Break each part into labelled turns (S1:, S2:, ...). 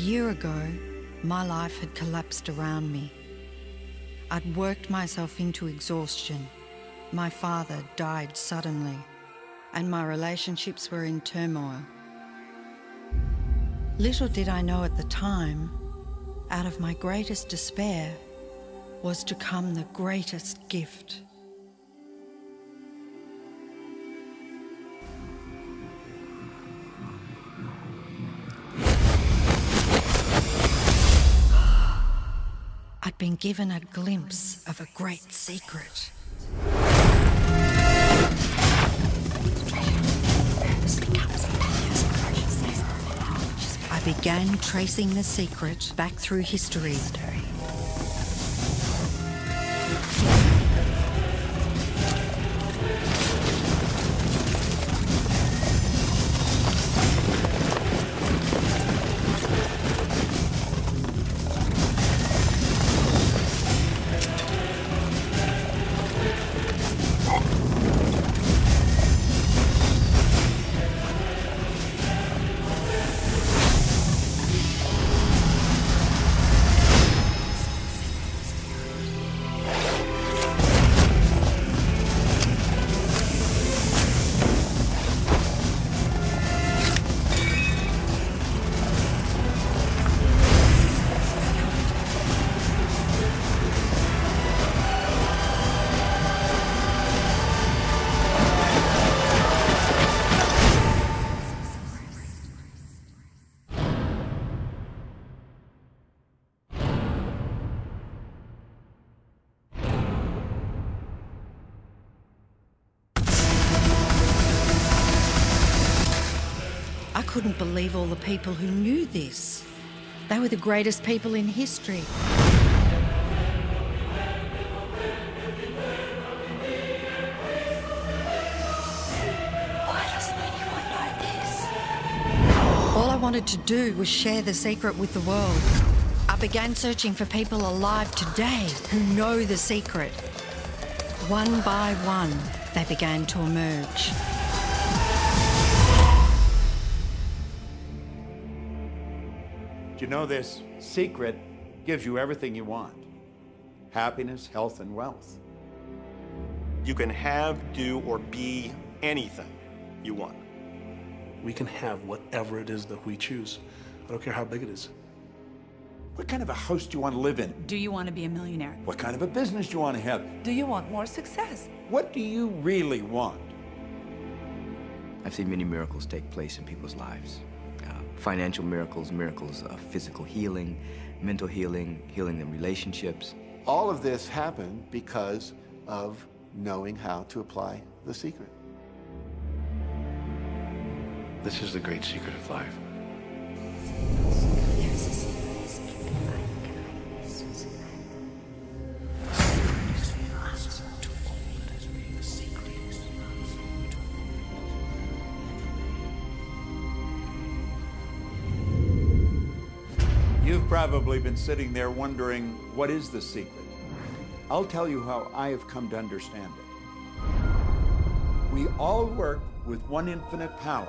S1: year ago, my life had collapsed around me. I'd worked myself into exhaustion. My father died suddenly, and my relationships were in turmoil. Little did I know at the time, out of my greatest despair was to come the greatest gift. I'd been given a glimpse of a great secret. I began tracing the secret back through history. I couldn't believe all the people who knew this. They were the greatest people in history.
S2: Why doesn't anyone know this?
S1: All I wanted to do was share the secret with the world. I began searching for people alive today who know the secret. One by one, they began to emerge.
S3: You know, this secret gives you everything you want. Happiness, health, and wealth.
S4: You can have, do, or be anything you want.
S5: We can have whatever it is that we choose. I don't care how big it is.
S3: What kind of a house do you want to live in?
S6: Do you want to be a millionaire?
S3: What kind of a business do you want to have?
S2: Do you want more success?
S3: What do you really want?
S7: I've seen many miracles take place in people's lives. Financial miracles, miracles of physical healing, mental healing, healing in relationships.
S8: All of this happened because of knowing how to apply the secret.
S5: This is the great secret of life.
S3: You've probably been sitting there wondering, what is the secret? I'll tell you how I have come to understand it. We all work with one infinite power.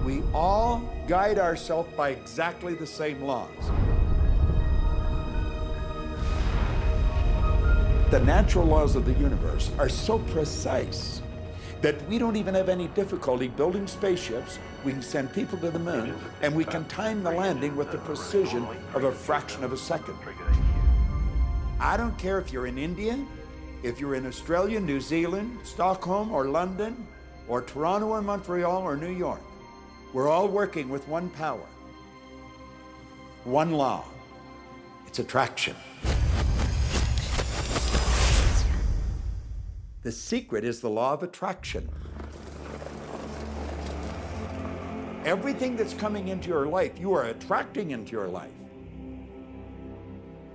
S3: We all guide ourselves by exactly the same laws. The natural laws of the universe are so precise that we don't even have any difficulty building spaceships. We can send people to the moon, and we can time the landing with the precision of a fraction of a second. I don't care if you're in India, if you're in Australia, New Zealand, Stockholm, or London, or Toronto, or Montreal, or New York. We're all working with one power, one law. It's attraction. The secret is the law of attraction. Everything that's coming into your life, you are attracting into your life.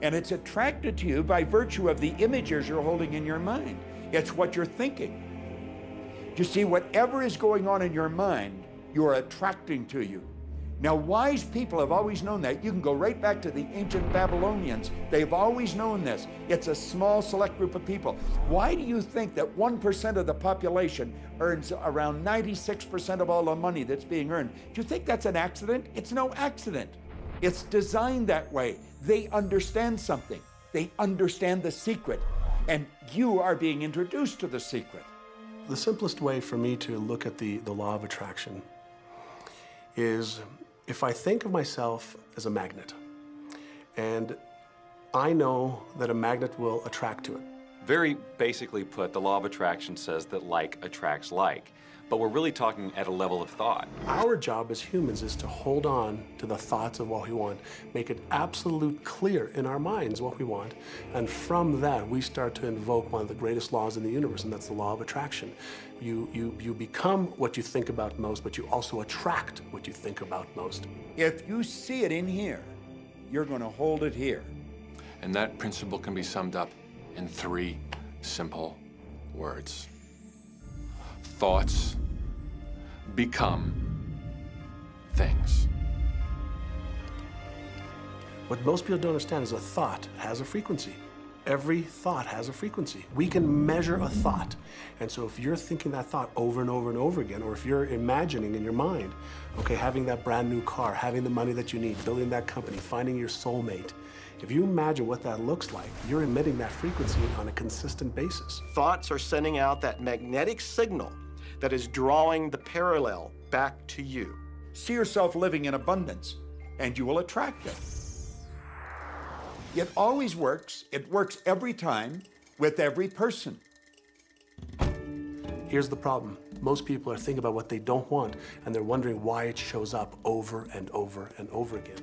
S3: And it's attracted to you by virtue of the images you're holding in your mind. It's what you're thinking. You see, whatever is going on in your mind, you are attracting to you. Now, wise people have always known that. You can go right back to the ancient Babylonians. They've always known this. It's a small, select group of people. Why do you think that 1% of the population earns around 96% of all the money that's being earned? Do you think that's an accident? It's no accident. It's designed that way. They understand something. They understand the secret. And you are being introduced to the secret.
S5: The simplest way for me to look at the law of attraction is if I think of myself as a magnet, and I know that a magnet will attract to it.
S6: Very basically put, the law of attraction says that like attracts like, but we're really talking at a level of thought.
S5: Our job as humans is to hold on to the thoughts of what we want, make it absolute clear in our minds what we want, and from that we start to invoke one of the greatest laws in the universe, and that's the law of attraction. You become what you think about most, but you also attract what you think about most.
S3: If you see it in here, you're going to hold it here.
S9: And that principle can be summed up in 3 simple words. Thoughts become things.
S5: What most people don't understand is a thought has a frequency. Every thought has a frequency. We can measure a thought. And so if you're thinking that thought over and over and over again, or if you're imagining in your mind, okay, having that brand new car, having the money that you need, building that company, finding your soulmate, if you imagine what that looks like, you're emitting that frequency on a consistent basis.
S4: Thoughts are sending out that magnetic signal that is drawing the parallel back to you.
S3: See yourself living in abundance, and you will attract it. It always works. It works every time with every person.
S5: Here's the problem. Most people are thinking about what they don't want, and they're wondering why it shows up over and over and over again.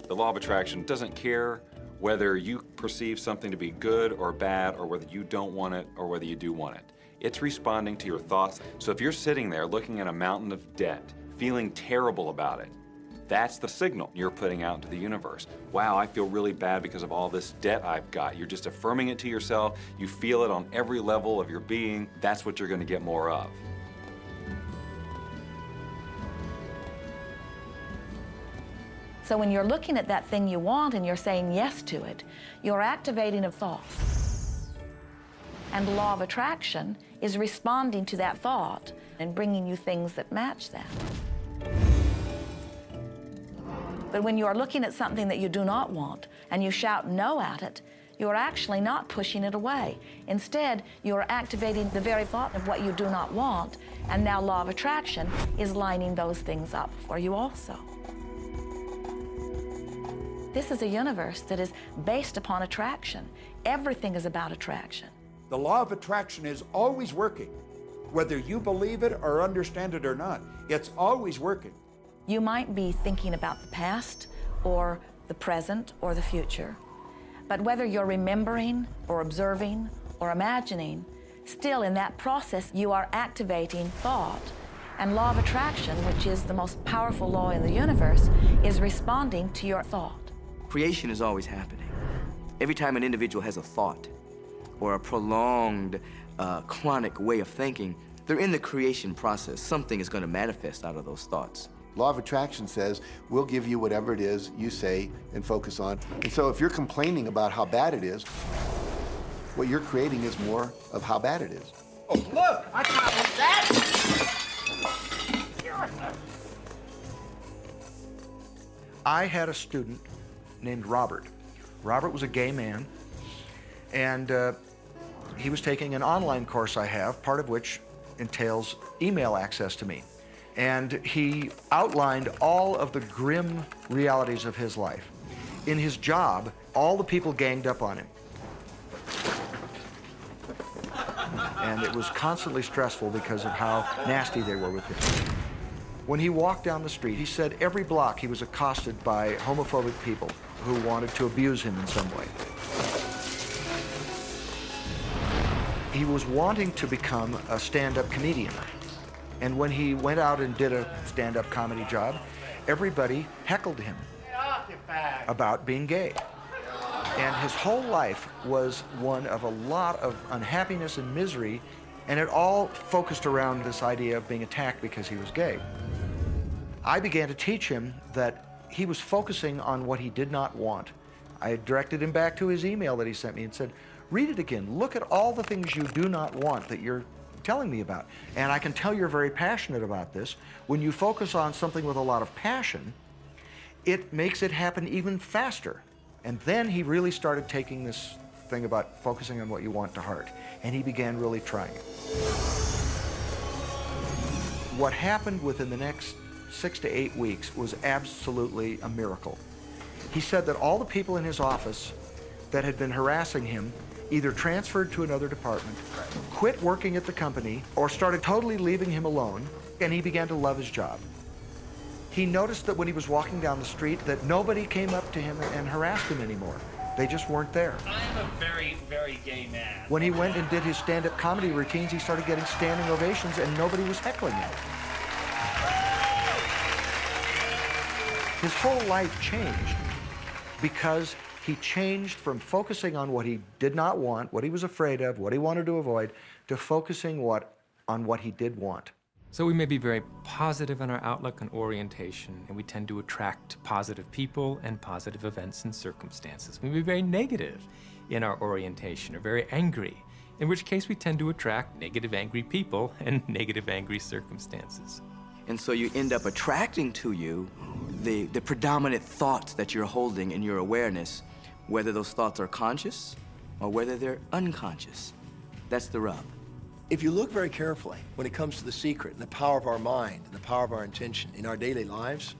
S6: The law of attraction doesn't care whether you perceive something to be good or bad, or whether you don't want it or whether you do want it. It's responding to your thoughts. So if you're sitting there looking at a mountain of debt, feeling terrible about it, that's the signal you're putting out into the universe. Wow, I feel really bad because of all this debt I've got. You're just affirming it to yourself. You feel it on every level of your being. That's what you're going to get more of.
S2: So when you're looking at that thing you want and you're saying yes to it, you're activating a thought. And the law of attraction is responding to that thought and bringing you things that match that. But when you are looking at something that you do not want and you shout no at it, you're actually not pushing it away. Instead, you're activating the very thought of what you do not want, and now law of attraction is lining those things up for you also. This is a universe that is based upon attraction. Everything is about attraction.
S3: The law of attraction is always working. Whether you believe it or understand it or not, it's always working.
S2: You might be thinking about the past or the present or the future, but whether you're remembering or observing or imagining, still in that process you are activating thought. And law of attraction, which is the most powerful law in the universe, is responding to your thought.
S7: Creation is always happening. Every time an individual has a thought or a prolonged, chronic way of thinking, they're in the creation process. Something is going to manifest out of those thoughts.
S8: Law of attraction says, we'll give you whatever it is you say and focus on. And so if you're complaining about how bad it is, what you're creating is more of how bad it is.
S3: Oh, look, I found that!
S10: I had a student named Robert. Robert was a gay man, and he was taking an online course I have, part of which entails email access to me. And he outlined all of the grim realities of his life. In his job, all the people ganged up on him. And it was constantly stressful because of how nasty they were with him. When he walked down the street, he said every block he was accosted by homophobic people who wanted to abuse him in some way. He was wanting to become a stand-up comedian. And when he went out and did a stand-up comedy job, everybody heckled him about being gay. And his whole life was one of a lot of unhappiness and misery, and it all focused around this idea of being attacked because he was gay. I began to teach him that he was focusing on what he did not want. I directed him back to his email that he sent me and said, read it again. Look at all the things you do not want that you're telling me about. And I can tell you're very passionate about this. When you focus on something with a lot of passion, it makes it happen even faster. And then he really started taking this thing about focusing on what you want to heart. And he began really trying it. What happened within the next 6 to 8 weeks was absolutely a miracle. He said that all the people in his office that had been harassing him either transferred to another department, quit working at the company, or started totally leaving him alone, and he began to love his job. He noticed that when he was walking down the street that nobody came up to him and harassed him anymore. They just weren't there.
S11: I'm a very, very gay man.
S10: When he went and did his stand-up comedy routines, he started getting standing ovations and nobody was heckling him. His whole life changed because he changed from focusing on what he did not want, what he was afraid of, what he wanted to avoid, to focusing on what he did want.
S12: So we may be very positive in our outlook and orientation, and we tend to attract positive people and positive events and circumstances. We may be very negative in our orientation or very angry, in which case we tend to attract negative, angry people and negative, angry circumstances.
S7: And so you end up attracting to you the predominant thoughts that you're holding in your awareness, whether those thoughts are conscious or whether they're unconscious. That's the rub.
S13: If you look very carefully when it comes to the secret and the power of our mind and the power of our intention in our daily lives,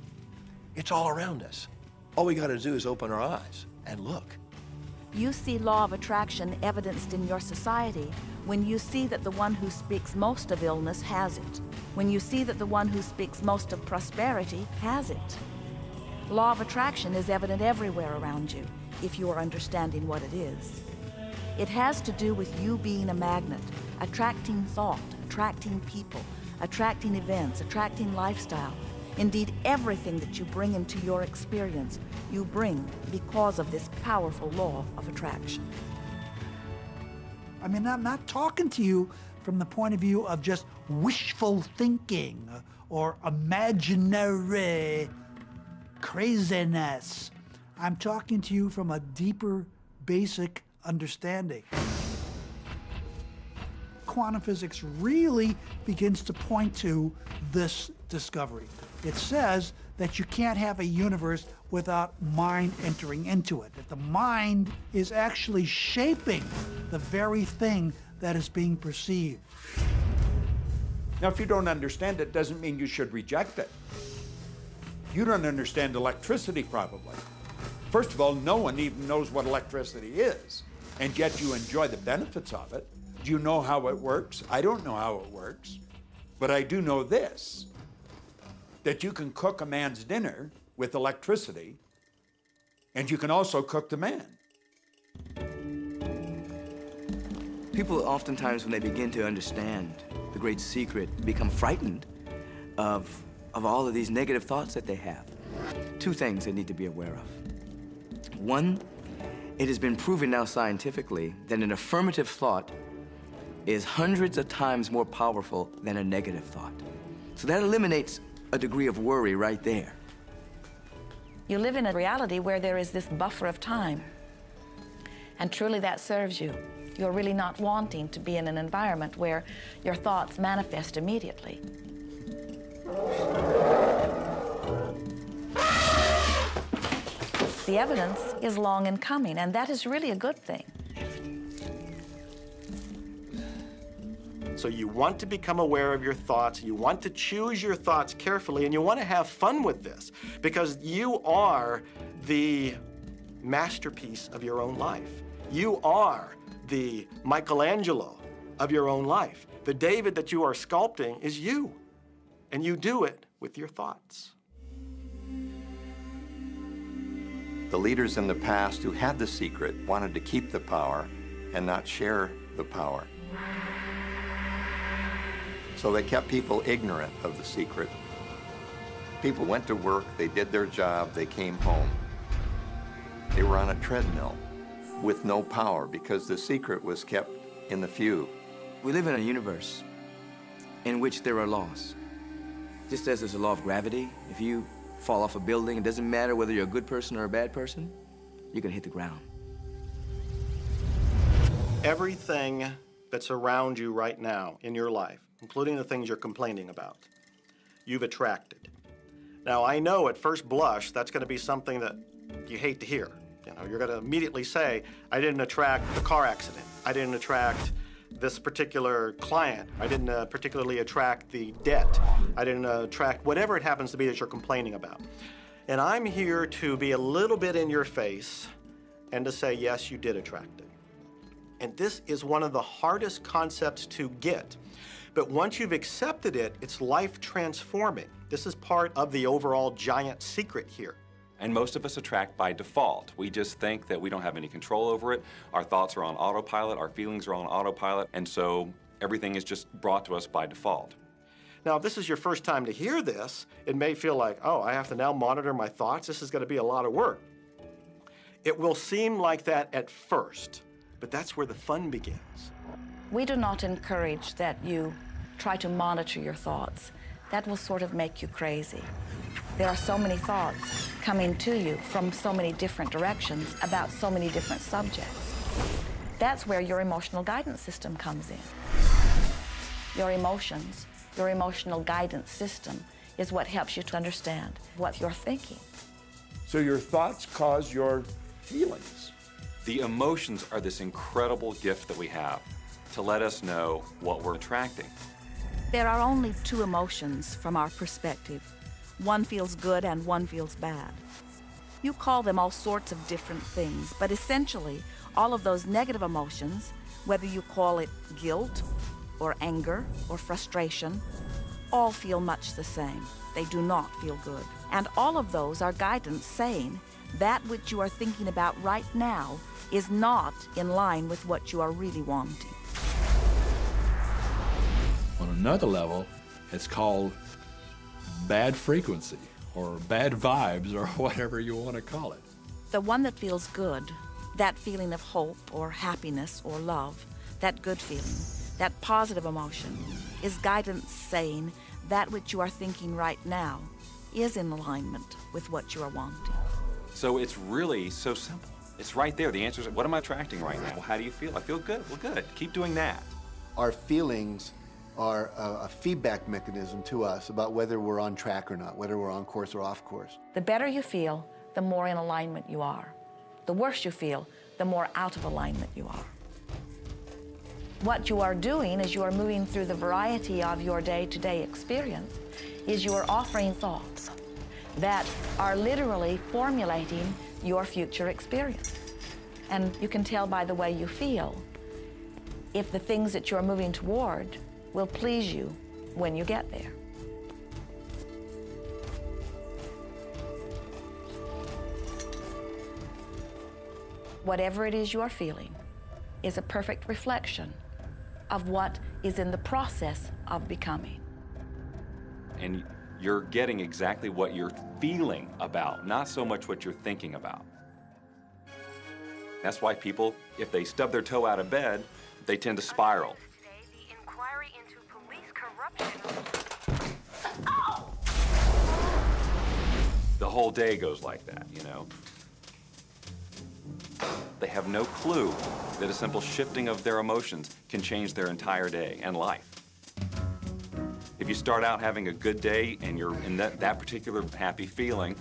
S13: it's all around us. All we got to do is open our eyes and look.
S2: You see law of attraction evidenced in your society when you see that the one who speaks most of illness has it, when you see that the one who speaks most of prosperity has it. Law of attraction is evident everywhere around you if you are understanding what it is. It has to do with you being a magnet, attracting thought, attracting people, attracting events, attracting lifestyle. Indeed, everything that you bring into your experience, you bring because of this powerful law of attraction.
S14: I mean, I'm not talking to you from the point of view of just wishful thinking or imaginary craziness. I'm talking to you from a deeper, basic understanding. Quantum physics really begins to point to this discovery. It says that you can't have a universe without mind entering into it, that the mind is actually shaping the very thing that is being perceived.
S3: Now, if you don't understand it, doesn't mean you should reject it. You don't understand electricity, probably. First of all, no one even knows what electricity is, and yet you enjoy the benefits of it. Do you know how it works? I don't know how it works, but I do know this, that you can cook a man's dinner with electricity, and you can also cook the man.
S7: People oftentimes, when they begin to understand the great secret, become frightened of all of these negative thoughts that they have. Two things they need to be aware of. One, it has been proven now scientifically that an affirmative thought is hundreds of times more powerful than a negative thought. So that eliminates a degree of worry right there.
S2: You live in a reality where there is this buffer of time, and truly that serves you. You're really not wanting to be in an environment where your thoughts manifest immediately. The evidence is long in coming, and that is really a good thing.
S4: So you want to become aware of your thoughts, you want to choose your thoughts carefully, and you want to have fun with this because you are the masterpiece of your own life. You are the Michelangelo of your own life. The David that you are sculpting is you, and you do it with your thoughts.
S15: The leaders in the past who had the secret wanted to keep the power and not share the power. So they kept people ignorant of the secret. People went to work, they did their job, they came home. They were on a treadmill with no power because the secret was kept in the few.
S7: We live in a universe in which there are laws. Just as there's a law of gravity, if you fall off a building, it doesn't matter whether you're a good person or a bad person, you're gonna hit the ground.
S4: Everything that's around you right now in your life, including the things you're complaining about, you've attracted. Now, I know at first blush that's going to be something that you hate to hear. You know, you're going to immediately say, I didn't attract the car accident. I didn't attract this particular client. I didn't particularly attract the debt. I didn't attract whatever it happens to be that you're complaining about. And I'm here to be a little bit in your face and to say, yes, you did attract it. And this is one of the hardest concepts to get. But once you've accepted it, it's life transforming. This is part of the overall giant secret here.
S6: And most of us attract by default. We just think that we don't have any control over it. Our thoughts are on autopilot, our feelings are on autopilot, and so everything is just brought to us by default.
S4: Now, if this is your first time to hear this, it may feel like, oh, I have to now monitor my thoughts. This is going to be a lot of work. It will seem like that at first, but that's where the fun begins.
S2: We do not encourage that you try to monitor your thoughts. That will sort of make you crazy. There are so many thoughts coming to you from so many different directions about so many different subjects. That's where your emotional guidance system comes in. Your emotions, your emotional guidance system is what helps you to understand what you're thinking.
S3: So your thoughts cause your feelings.
S6: The emotions are this incredible gift that we have to let us know what we're attracting.
S2: There are only two emotions from our perspective. One feels good and one feels bad. You call them all sorts of different things, but essentially, all of those negative emotions, whether you call it guilt or anger or frustration, all feel much the same. They do not feel good. And all of those are guidance saying that which you are thinking about right now is not in line with what you are really wanting.
S9: On another level, it's called bad frequency or bad vibes or whatever you want to call it.
S2: The one that feels good, that feeling of hope or happiness or love, that good feeling, that positive emotion, is guidance saying that which you are thinking right now is in alignment with what you are wanting.
S6: So it's really so simple. It's right there. The answer is, what am I attracting right now? Well, how do you feel? I feel good. Well, good. Keep doing that.
S8: Our feelings are a feedback mechanism to us about whether we're on track or not, whether we're on course or off course.
S2: The better you feel, the more in alignment you are. The worse you feel, the more out of alignment you are. What you are doing as you are moving through the variety of your day-to-day experience is you are offering thoughts that are literally formulating your future experience. And you can tell by the way you feel if the things that you're moving toward will please you when you get there. Whatever it is you are feeling is a perfect reflection of what is in the process of becoming.
S6: And you're getting exactly what you're feeling about, not so much what you're thinking about. That's why people, if they stub their toe out of bed, they tend to spiral. The whole day goes like that, you know? They have no clue that a simple shifting of their emotions can change their entire day and life. If you start out having a good day and you're in that particular happy feeling,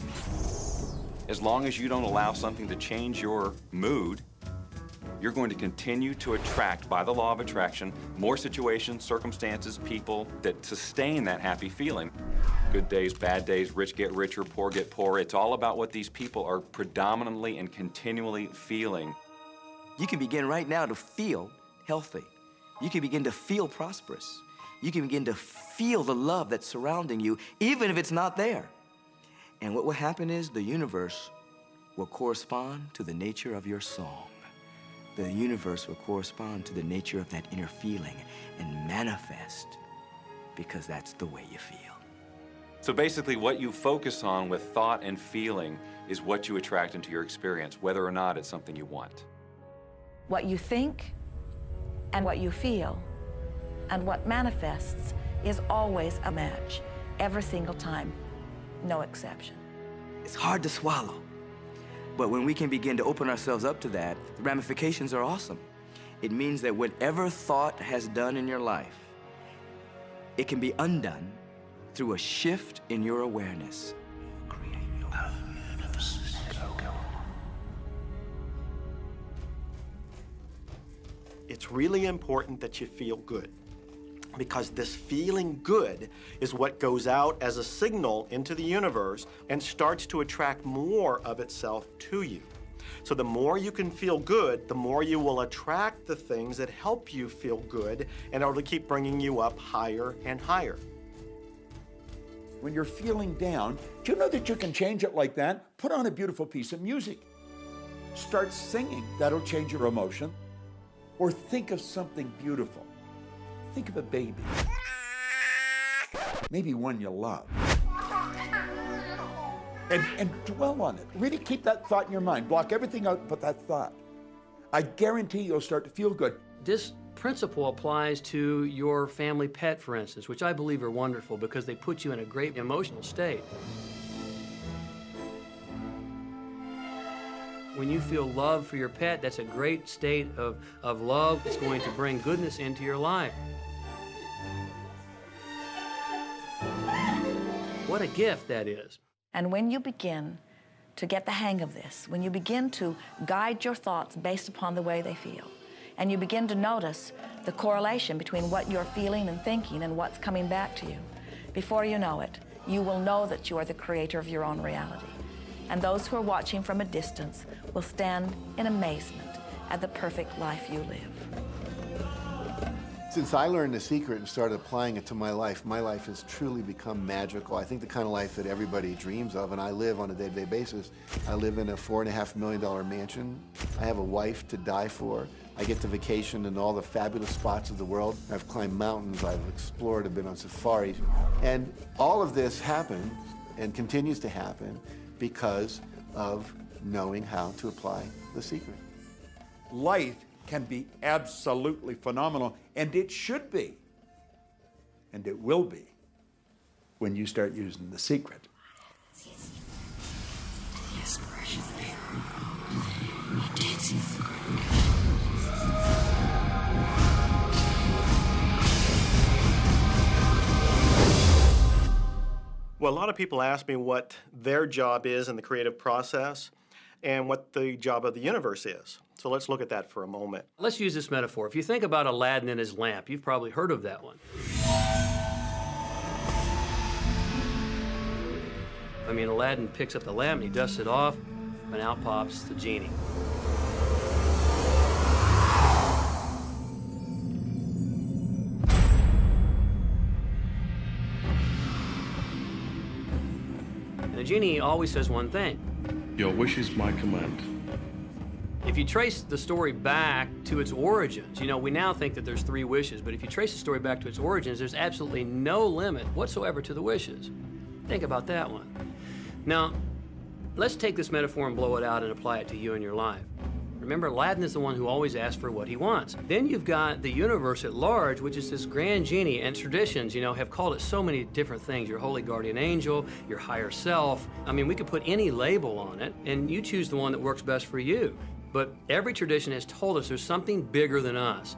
S6: as long as you don't allow something to change your mood, you're going to continue to attract, by the law of attraction, more situations, circumstances, people that sustain that happy feeling. Good days, bad days, rich get richer, poor get poorer. It's all about what these people are predominantly and continually feeling.
S7: You can begin right now to feel healthy. You can begin to feel prosperous. You can begin to feel the love that's surrounding you, even if it's not there. And what will happen is the universe will correspond to the nature of your song. The universe will correspond to the nature of that inner feeling and manifest, because that's the way you feel.
S6: So basically, what you focus on with thought and feeling is what you attract into your experience, whether or not it's something you want.
S2: What you think and what you feel and what manifests is always a match. every single time, no exception.
S7: It's hard to swallow. But when we can begin to open ourselves up to that, the ramifications are awesome. It means that whatever thought has done in your life, it can be undone through a shift in your awareness.
S4: It's really important that you feel good, because this feeling good is what goes out as a signal into the universe and starts to attract more of itself to you. So the more you can feel good, the more you will attract the things that help you feel good in order to keep bringing you up higher and higher.
S3: When you're feeling down, do you know that you can change it like that? Put on a beautiful piece of music. Start singing. That'll change your emotion. Or think of something beautiful. Think of a baby. Maybe one you love. And dwell on it. Really keep that thought in your mind. Block everything out but that thought. I guarantee you'll start to feel good.
S16: This principle applies to your family pet, for instance, which I believe are wonderful because they put you in a great emotional state. When you feel love for your pet, that's a great state of love. It's going to bring goodness into your life. What a gift that is.
S2: And when you begin to get the hang of this, when you begin to guide your thoughts based upon the way they feel, and you begin to notice the correlation between what you're feeling and thinking and what's coming back to you, before you know it, you will know that you are the creator of your own reality. And those who are watching from a distance will stand in amazement at the perfect life you live.
S8: Since I learned the secret and started applying it to my life has truly become magical. I think the kind of life that everybody dreams of, and I live on a day-to-day basis. I live in a $4.5 million mansion. I have a wife to die for. I get to vacation in all the fabulous spots of the world. I've climbed mountains, I've explored, I've been on safaris. And all of this happened and continues to happen because of knowing how to apply the secret.
S3: Life can be absolutely phenomenal, and it should be, and it will be, when you start using the secret.
S4: Well, a lot of people ask me what their job is in the creative process and what the job of the universe is. So let's look at that for a moment.
S16: Let's use this metaphor. If you think about Aladdin and his lamp, you've probably heard of that one. I mean, Aladdin picks up the lamp and he dusts it off, and out pops the genie. And the genie always says one thing.
S9: Your wish is my command.
S16: If you trace the story back to its origins, you know, we now think that there's 3 wishes, but if you trace the story back to its origins, there's absolutely no limit whatsoever to the wishes. Think about that one. Now, let's take this metaphor and blow it out and apply it to you in your life. Remember, Aladdin is the one who always asks for what he wants. Then you've got the universe at large, which is this grand genie, and traditions, you know, have called it so many different things. Your holy guardian angel, your higher self. I mean, we could put any label on it, and you choose the one that works best for you. But every tradition has told us there's something bigger than us.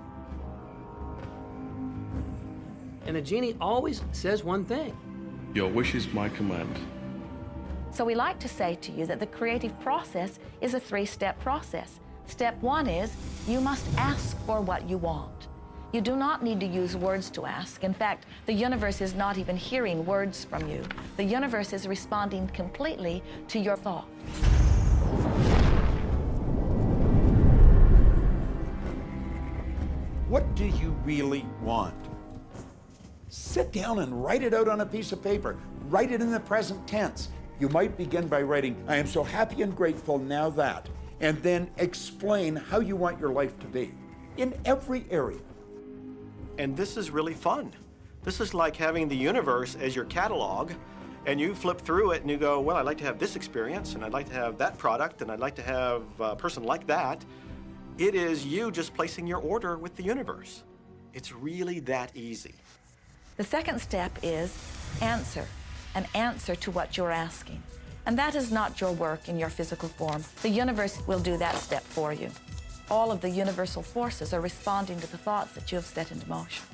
S16: And the genie always says one thing.
S9: Your wish is my command.
S2: So we like to say to you that the creative process is a 3-step process. Step 1 is you must ask for what you want. You do not need to use words to ask. In fact, the universe is not even hearing words from you. The universe is responding completely to your thought.
S3: What do you really want? Sit down and write it out on a piece of paper. Write it in the present tense. You might begin by writing, I am so happy and grateful now that, and then explain how you want your life to be in every area.
S4: And this is really fun. This is like having the universe as your catalog, and you flip through it and you go, well, I'd like to have this experience, and I'd like to have that product, and I'd like to have a person like that. It is you just placing your order with the universe. It's really that easy.
S2: The second step is answer, an answer to what you're asking. And that is not your work in your physical form. The universe will do that step for you. All of the universal forces are responding to the thoughts that you have set into motion.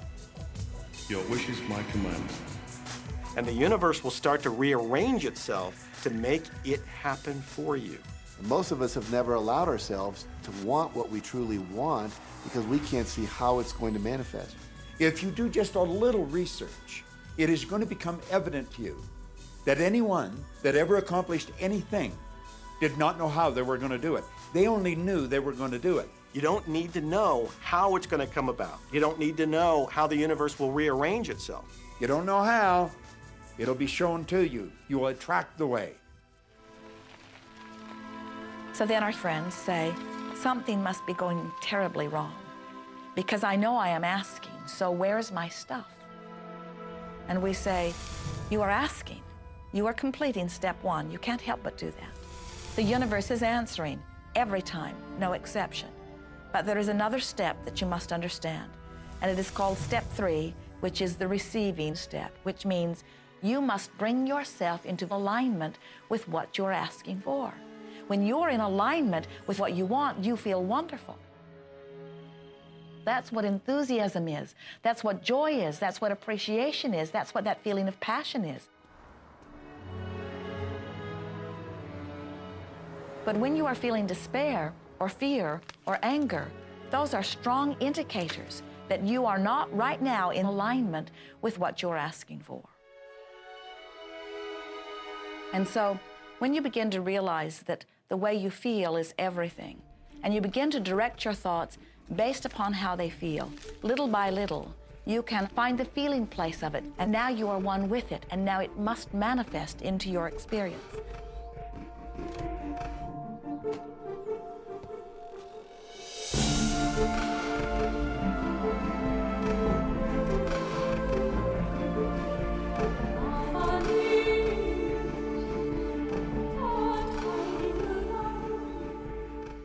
S5: Your wish is my command.
S4: And the universe will start to rearrange itself to make it happen for you.
S8: Most of us have never allowed ourselves to want what we truly want because we can't see how it's going to manifest.
S3: If you do just a little research, it is going to become evident to you that anyone that ever accomplished anything did not know how they were going to do it. They only knew they were going to do it.
S4: You don't need to know how it's going to come about. You don't need to know how the universe will rearrange itself.
S3: You don't know how, it'll be shown to you. You will attract the way.
S2: So then our friends say, something must be going terribly wrong because I know I am asking, so where's my stuff? And we say, you are asking. You are completing step one. You can't help but do that. The universe is answering every time, no exception. But there is another step that you must understand, and it is called step 3, which is the receiving step, which means you must bring yourself into alignment with what you're asking for. When you're in alignment with what you want, you feel wonderful. That's what enthusiasm is. That's what joy is. That's what appreciation is. That's what that feeling of passion is. But when you are feeling despair or fear or anger, those are strong indicators that you are not right now in alignment with what you're asking for. And so when you begin to realize that the way you feel is everything, and you begin to direct your thoughts based upon how they feel, little by little, you can find the feeling place of it, and now you are one with it, and now it must manifest into your experience.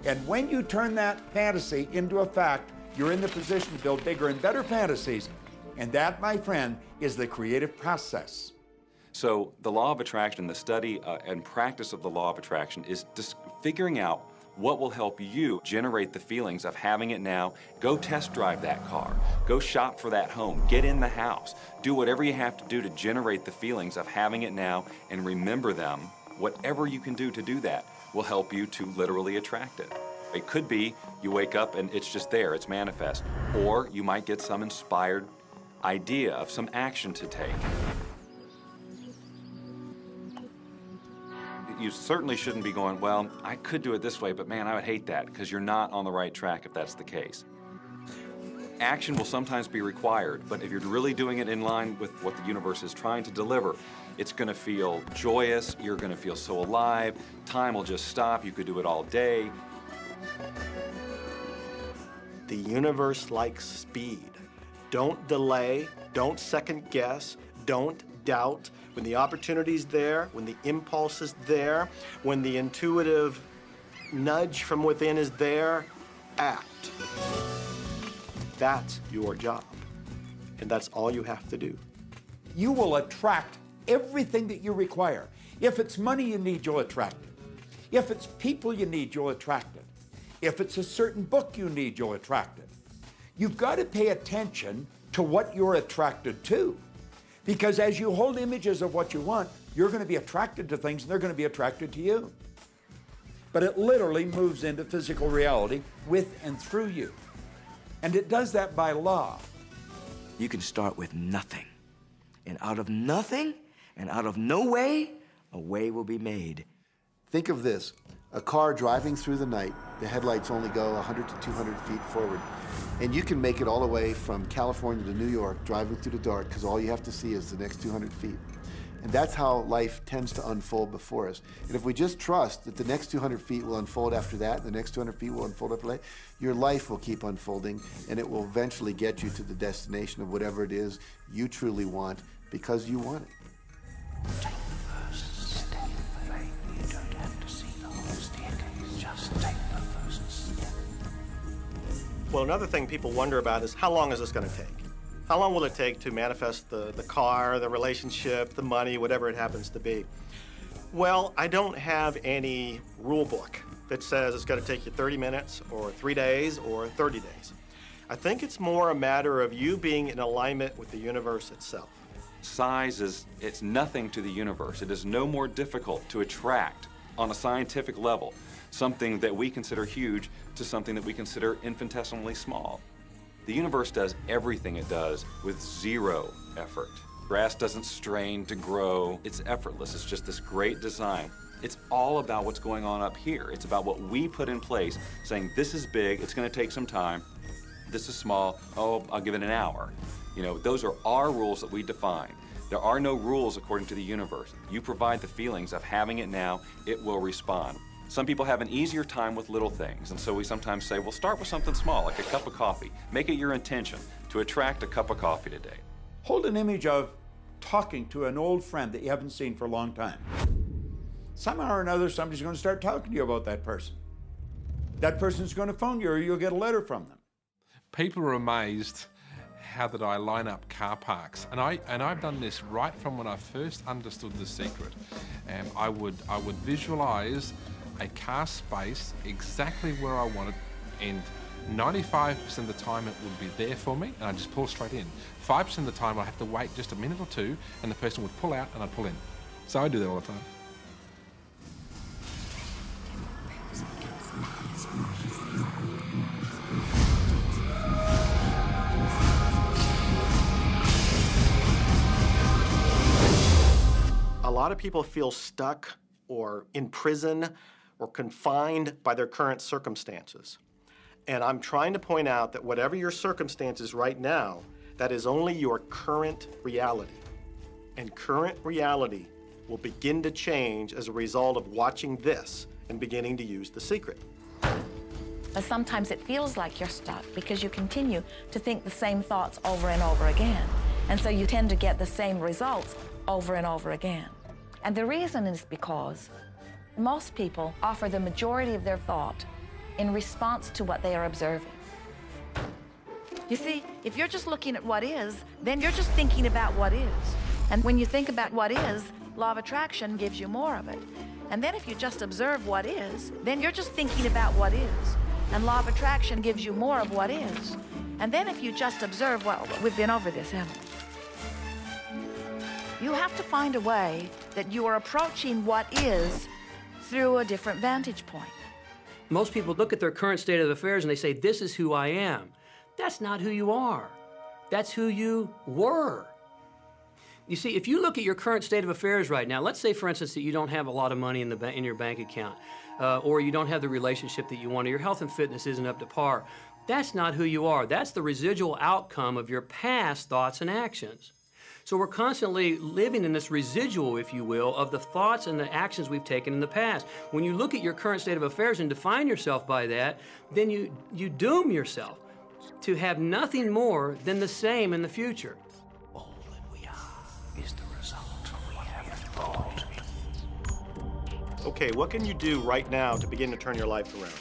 S3: And when you turn that fantasy into a fact, you're in the position to build bigger and better fantasies. And that, my friend, is the creative process.
S6: So the law of attraction, the study and practice of the law of attraction is just figuring out what will help you generate the feelings of having it now. Go test drive that car. Go shop for that home. Get in the house. Do whatever you have to do to generate the feelings of having it now and remember them. Whatever you can do to do that will help you to literally attract it. It could be you wake up and it's just there, it's manifest. Or you might get some inspired idea of some action to take. You certainly shouldn't be going, well, I could do it this way, but man, I would hate that, because you're not on the right track if that's the case. Action will sometimes be required, but if you're really doing it in line with what the universe is trying to deliver, it's going to feel joyous, you're going to feel so alive, time will just stop, you could do it all day.
S4: The universe likes speed. Don't delay, don't second guess, don't doubt. When the opportunity's there, when the impulse is there, when the intuitive nudge from within is there, act. That's your job, and that's all you have to do.
S3: You will attract everything that you require. If it's money you need, you'll attract it. If it's people you need, you'll attract it. If it's a certain book you need, you'll attract it. You've got to pay attention to what you're attracted to. Because as you hold images of what you want, you're going to be attracted to things and they're going to be attracted to you. But it literally moves into physical reality with and through you. And it does that by law.
S7: You can start with nothing. And out of nothing, and out of no way, a way will be made.
S8: Think of this, a car driving through the night, the headlights only go 100 to 200 feet forward. And you can make it all the way from California to New York, driving through the dark, because all you have to see is the next 200 feet. And that's how life tends to unfold before us. And if we just trust that the next 200 feet will unfold after that, and the next 200 feet will unfold after that, your life will keep unfolding, and it will eventually get you to the destination of whatever it is you truly want, because you want it.
S17: Take the first step. You don't have to see the whole staircase. Just take the first step.
S4: Well, another thing people wonder about is how long is this going to take? How long will it take to manifest the car, the relationship, the money, whatever it happens to be? Well, I don't have any rule book that says it's going to take you 30 minutes or 3 days or 30 days. I think it's more a matter of you being in alignment with the universe itself.
S6: Size it's nothing to the universe. It is no more difficult to attract on a scientific level something that we consider huge to something that we consider infinitesimally small. The universe does everything it does with zero effort. Grass doesn't strain to grow. It's effortless. It's just this great design. It's all about what's going on up here. It's about what we put in place, saying this is big, it's going to take some time. This is small, oh, I'll give it an hour. You know, those are our rules that we define. There are no rules according to the universe. You provide the feelings of having it now, it will respond. Some people have an easier time with little things, and so we sometimes say, well, start with something small, like a cup of coffee. Make it your intention to attract a cup of coffee today.
S3: Hold an image of talking to an old friend that you haven't seen for a long time. Somehow or another, somebody's going to start talking to you about that person. That person's going to phone you, or you'll get a letter from them.
S18: People are amazed how that I line up car parks, and I've done this right from when I first understood The Secret. I would visualize a car space exactly where I want it, and 95% of the time it would be there for me, and I just pull straight in. 5% of the time I have to wait just a minute or two, and the person would pull out and I'd pull in. So I do that all the time.
S4: A lot of people feel stuck or in prison or confined by their current circumstances. And I'm trying to point out that whatever your circumstances right now, that is only your current reality. And current reality will begin to change as a result of watching this and beginning to use The Secret.
S2: But sometimes it feels like you're stuck because you continue to think the same thoughts over and over again. And so you tend to get the same results over and over again. And the reason is because most people offer the majority of their thought in response to what they are observing. You see, if you're just looking at what is, then you're just thinking about what is. And when you think about what is, law of attraction gives you more of it. And then if you just observe what is, then you're just thinking about what is. And law of attraction gives you more of what is. And then if you just observe, well, we've been over this, haven't we? You have to find a way that you are approaching what is through a different vantage point.
S16: Most people look at their current state of affairs and they say, this is who I am. That's not who you are. That's who you were. You see, if you look at your current state of affairs right now, let's say, for instance, that you don't have a lot of money in your bank account, or you don't have the relationship that you want, or your health and fitness isn't up to par. That's not who you are. That's the residual outcome of your past thoughts and actions. So we're constantly living in this residual, if you will, of the thoughts and the actions we've taken in the past. When you look at your current state of affairs and define yourself by that, then you doom yourself to have nothing more than the same in the future.
S17: All that we are is the result we have thought.
S4: Okay, what can you do right now to begin to turn your life around?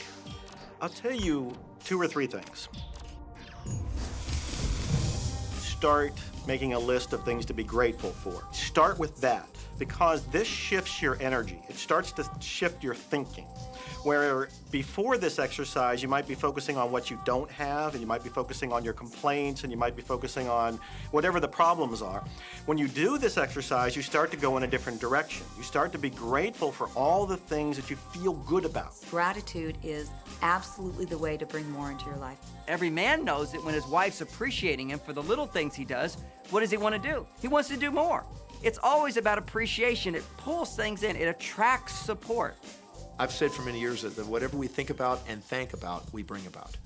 S4: I'll tell you 2 or 3 things. Start making a list of things to be grateful for. Start with that, because this shifts your energy. It starts to shift your thinking. Where before this exercise, you might be focusing on what you don't have, and you might be focusing on your complaints, and you might be focusing on whatever the problems are. When you do this exercise, you start to go in a different direction. You start to be grateful for all the things that you feel good about.
S19: Gratitude is absolutely the way to bring more into your life.
S20: Every man knows that when his wife's appreciating him for the little things he does, what does he want to do? He wants to do more. It's always about appreciation. It pulls things in. It attracts support.
S13: I've said for many years that whatever we think about and thank about, we bring about.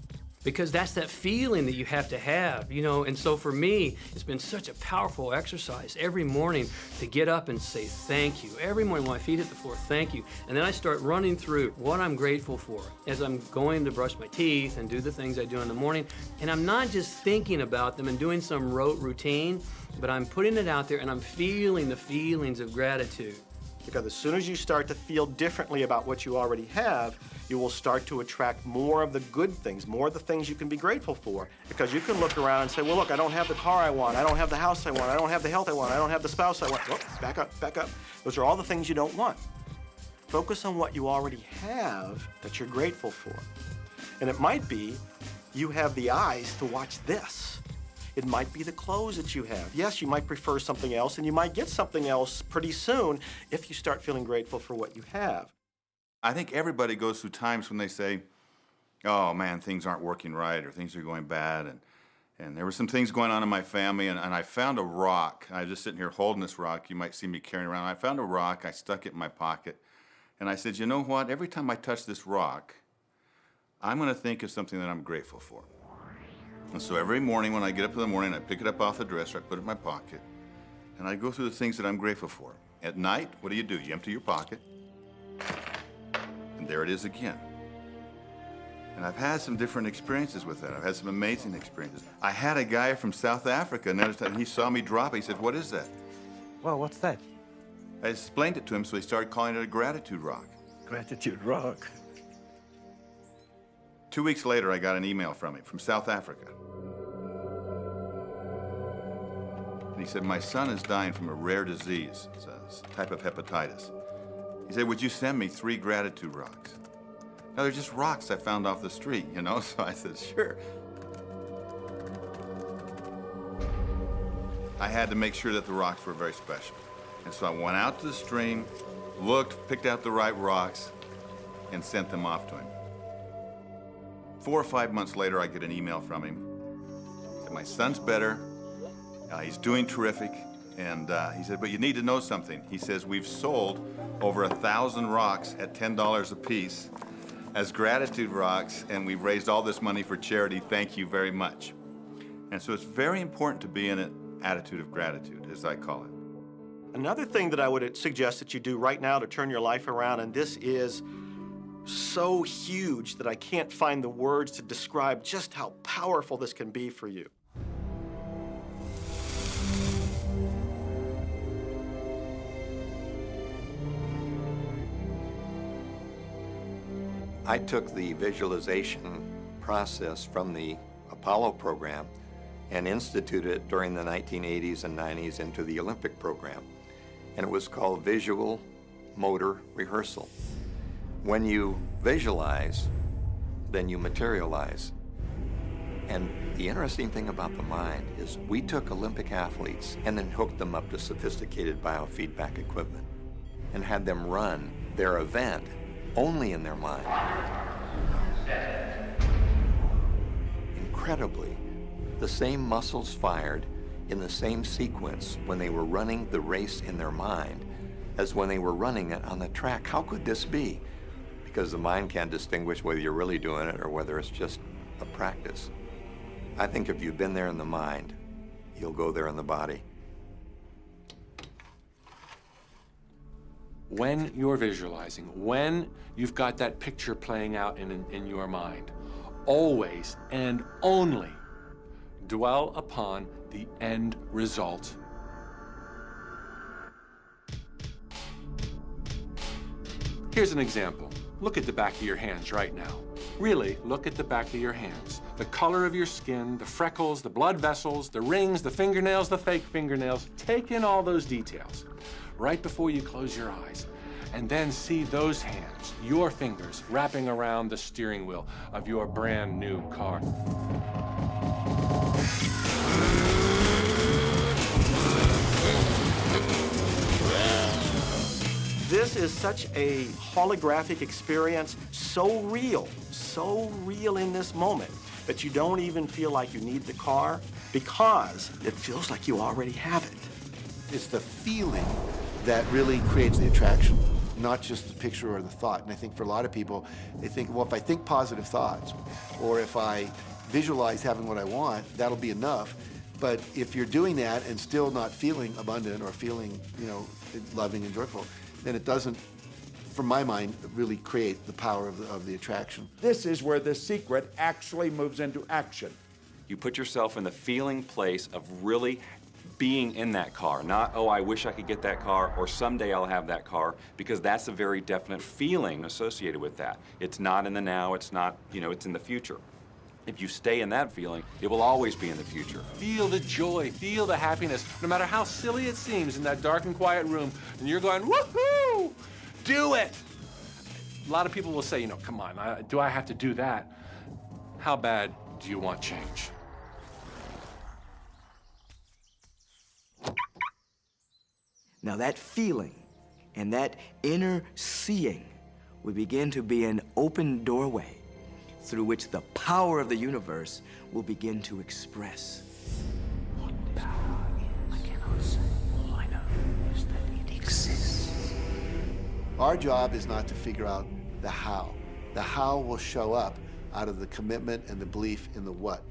S16: Because that's that feeling that you have to have, you know. And so for me, it's been such a powerful exercise every morning to get up and say thank you. Every morning when my feet hit the floor, thank you. And then I start running through what I'm grateful for as I'm going to brush my teeth and do the things I do in the morning. And I'm not just thinking about them and doing some rote routine, but I'm putting it out there and I'm feeling the feelings of gratitude.
S4: Because as soon as you start to feel differently about what you already have, you will start to attract more of the good things, more of the things you can be grateful for. Because you can look around and say, well, look, I don't have the car I want, I don't have the house I want, I don't have the health I want, I don't have the spouse I want. Whoop, back up, back up. Those are all the things you don't want. Focus on what you already have that you're grateful for. And it might be you have the eyes to watch this. It might be the clothes that you have. Yes, you might prefer something else, and you might get something else pretty soon if you start feeling grateful for what you have.
S21: I think everybody goes through times when they say, oh man, things aren't working right, or things are going bad, and there were some things going on in my family, and I found a rock. I was just sitting here holding this rock. You might see me carrying around. I found a rock. I stuck it in my pocket, and I said, you know what? Every time I touch this rock, I'm going to think of something that I'm grateful for. And so every morning when I get up in the morning, I pick it up off the dresser, I put it in my pocket, and I go through the things that I'm grateful for. At night, what do? You empty your pocket, and there it is again. And I've had some different experiences with that. I've had some amazing experiences. I had a guy from South Africa, and he saw me drop it. He said, what is that?
S22: Well, what's that?
S21: I explained it to him, so he started calling it a gratitude rock.
S22: Gratitude rock.
S21: 2 weeks later, I got an email from him from South Africa. And he said, my son is dying from a rare disease. It's a type of hepatitis. He said, would you send me 3 gratitude rocks? Now, they're just rocks I found off the street, you know? So I said, sure. I had to make sure that the rocks were very special. And so I went out to the stream, looked, picked out the right rocks, and sent them off to him. 4 or 5 months later, I get an email from him. He said, my son's better. He's doing terrific. And he said, but you need to know something. He says, we've sold over 1,000 rocks at $10 a piece as gratitude rocks, and we've raised all this money for charity. Thank you very much. And so it's very important to be in an attitude of gratitude, as I call it.
S4: Another thing that I would suggest that you do right now to turn your life around, and this is so huge that I can't find the words to describe just how powerful this can be for you.
S15: I took the visualization process from the Apollo program and instituted it during the 1980s and 90s into the Olympic program. And it was called Visual Motor Rehearsal. When you visualize, then you materialize. And the interesting thing about the mind is we took Olympic athletes and then hooked them up to sophisticated biofeedback equipment and had them run their event only in their mind. Incredibly, the same muscles fired in the same sequence when they were running the race in their mind as when they were running it on the track. How could this be? Because the mind can't distinguish whether you're really doing it or whether it's just a practice. I think if you've been there in the mind, you'll go there in the body.
S18: When you're visualizing, when you've got that picture playing out in your mind, always and only dwell upon the end result. Here's an example. Look at the back of your hands right now. Really, look at the back of your hands. The color of your skin, the freckles, the blood vessels, the rings, the fingernails, the fake fingernails. Take in all those details right before you close your eyes. And then see those hands, your fingers, wrapping around the steering wheel of your brand new car.
S4: This is such a holographic experience, so real in this moment, that you don't even feel like you need the car because it feels like you already have it.
S8: It's the feeling that really creates the attraction, not just the picture or the thought. And I think for a lot of people, they think, well, if I think positive thoughts, or if I visualize having what I want, that'll be enough. But if you're doing that and still not feeling abundant or feeling, you know, loving and joyful, then it doesn't, from my mind, really create the power of the attraction.
S3: This is where the secret actually moves into action.
S6: You put yourself in the feeling place of really being in that car, not, oh, I wish I could get that car, or someday I'll have that car, because that's a very definite feeling associated with that. It's not in the now, it's not, it's in the future. If you stay in that feeling, it will always be in the future.
S18: Feel the joy, feel the happiness, no matter how silly it seems in that dark and quiet room, and you're going, woohoo! Do it! A lot of people will say, come on, do I have to do that? How bad do you want change?
S7: Now that feeling and that inner seeing will begin to be an open doorway through which the power of the universe will begin to express.
S17: What power is, I cannot say. All I know is that it exists.
S8: Our job is not to figure out the how. The how will show up out of the commitment and the belief in the what.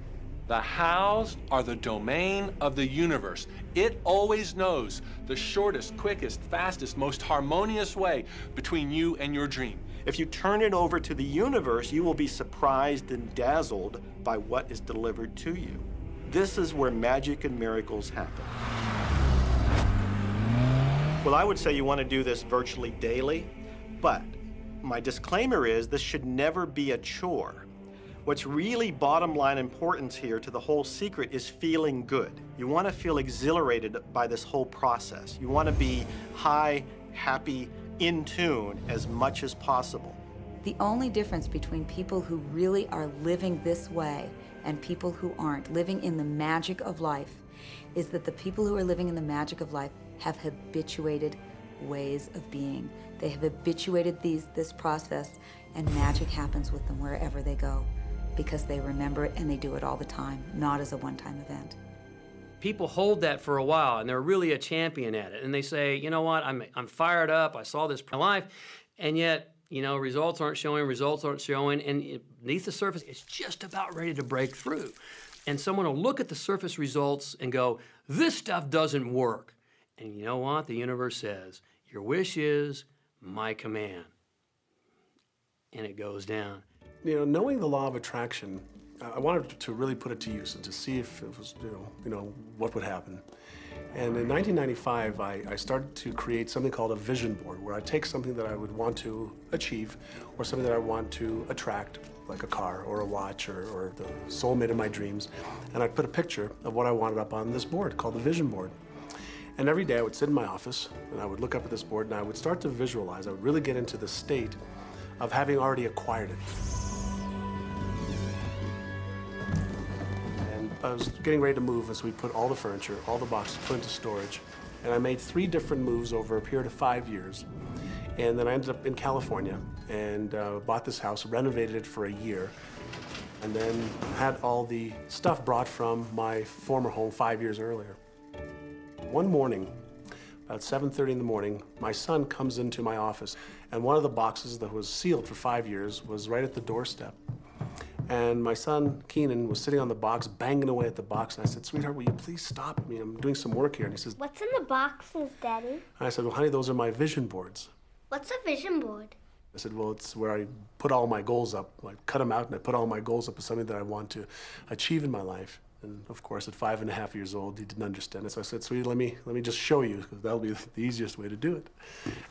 S18: The hows are the domain of the universe. It always knows the shortest, quickest, fastest, most harmonious way between you and your dream.
S4: If you turn it over to the universe, you will be surprised and dazzled by what is delivered to you. This is where magic and miracles happen. Well, I would say you want to do this virtually daily, but my disclaimer is this should never be a chore. What's really bottom line importance here to the whole secret is feeling good. You want to feel exhilarated by this whole process. You want to be high, happy, in tune as much as possible.
S19: The only difference between people who really are living this way and people who aren't, living in the magic of life, is that the people who are living in the magic of life have habituated ways of being. They have habituated this process, and magic happens with them wherever they go, because they remember it and they do it all the time, not as a one-time event.
S16: People hold that for a while, and they're really a champion at it. And they say, you know what, I'm fired up, I saw this in my life, and yet, results aren't showing, and beneath the surface, it's just about ready to break through. And someone will look at the surface results and go, this stuff doesn't work. And you know what? The universe says, your wish is my command. And it goes down.
S5: Knowing the law of attraction, I wanted to really put it to use and to see if it was, what would happen. And in 1995, I started to create something called a vision board, where I take something that I would want to achieve, or something that I want to attract, like a car or a watch or the soulmate of my dreams, and I'd put a picture of what I wanted up on this board called the vision board. And every day I would sit in my office and I would look up at this board and I would start to visualize. I would really get into the state of having already acquired it. I was getting ready to move as we put all the furniture, all the boxes put into storage. And I made 3 different moves over a period of 5 years. And then I ended up in California and bought this house, renovated it for a year, and then had all the stuff brought from my former home 5 years earlier. One morning, about 7:30 in the morning, my son comes into my office, and one of the boxes that was sealed for 5 years was right at the doorstep. And my son, Keenan, was sitting on the box, banging away at the box. And I said, sweetheart, will you please stop me? I'm doing some work here. And he says,
S1: what's in the boxes, Daddy?
S5: And I said, well, honey, those are my vision boards.
S1: What's a vision board?
S5: I said, well, it's where I put all my goals up. I cut them out and I put all my goals up as something that I want to achieve in my life. And of course, at 5.5 years old, he didn't understand it. So I said, sweetie, let me just show you, because that'll be the easiest way to do it.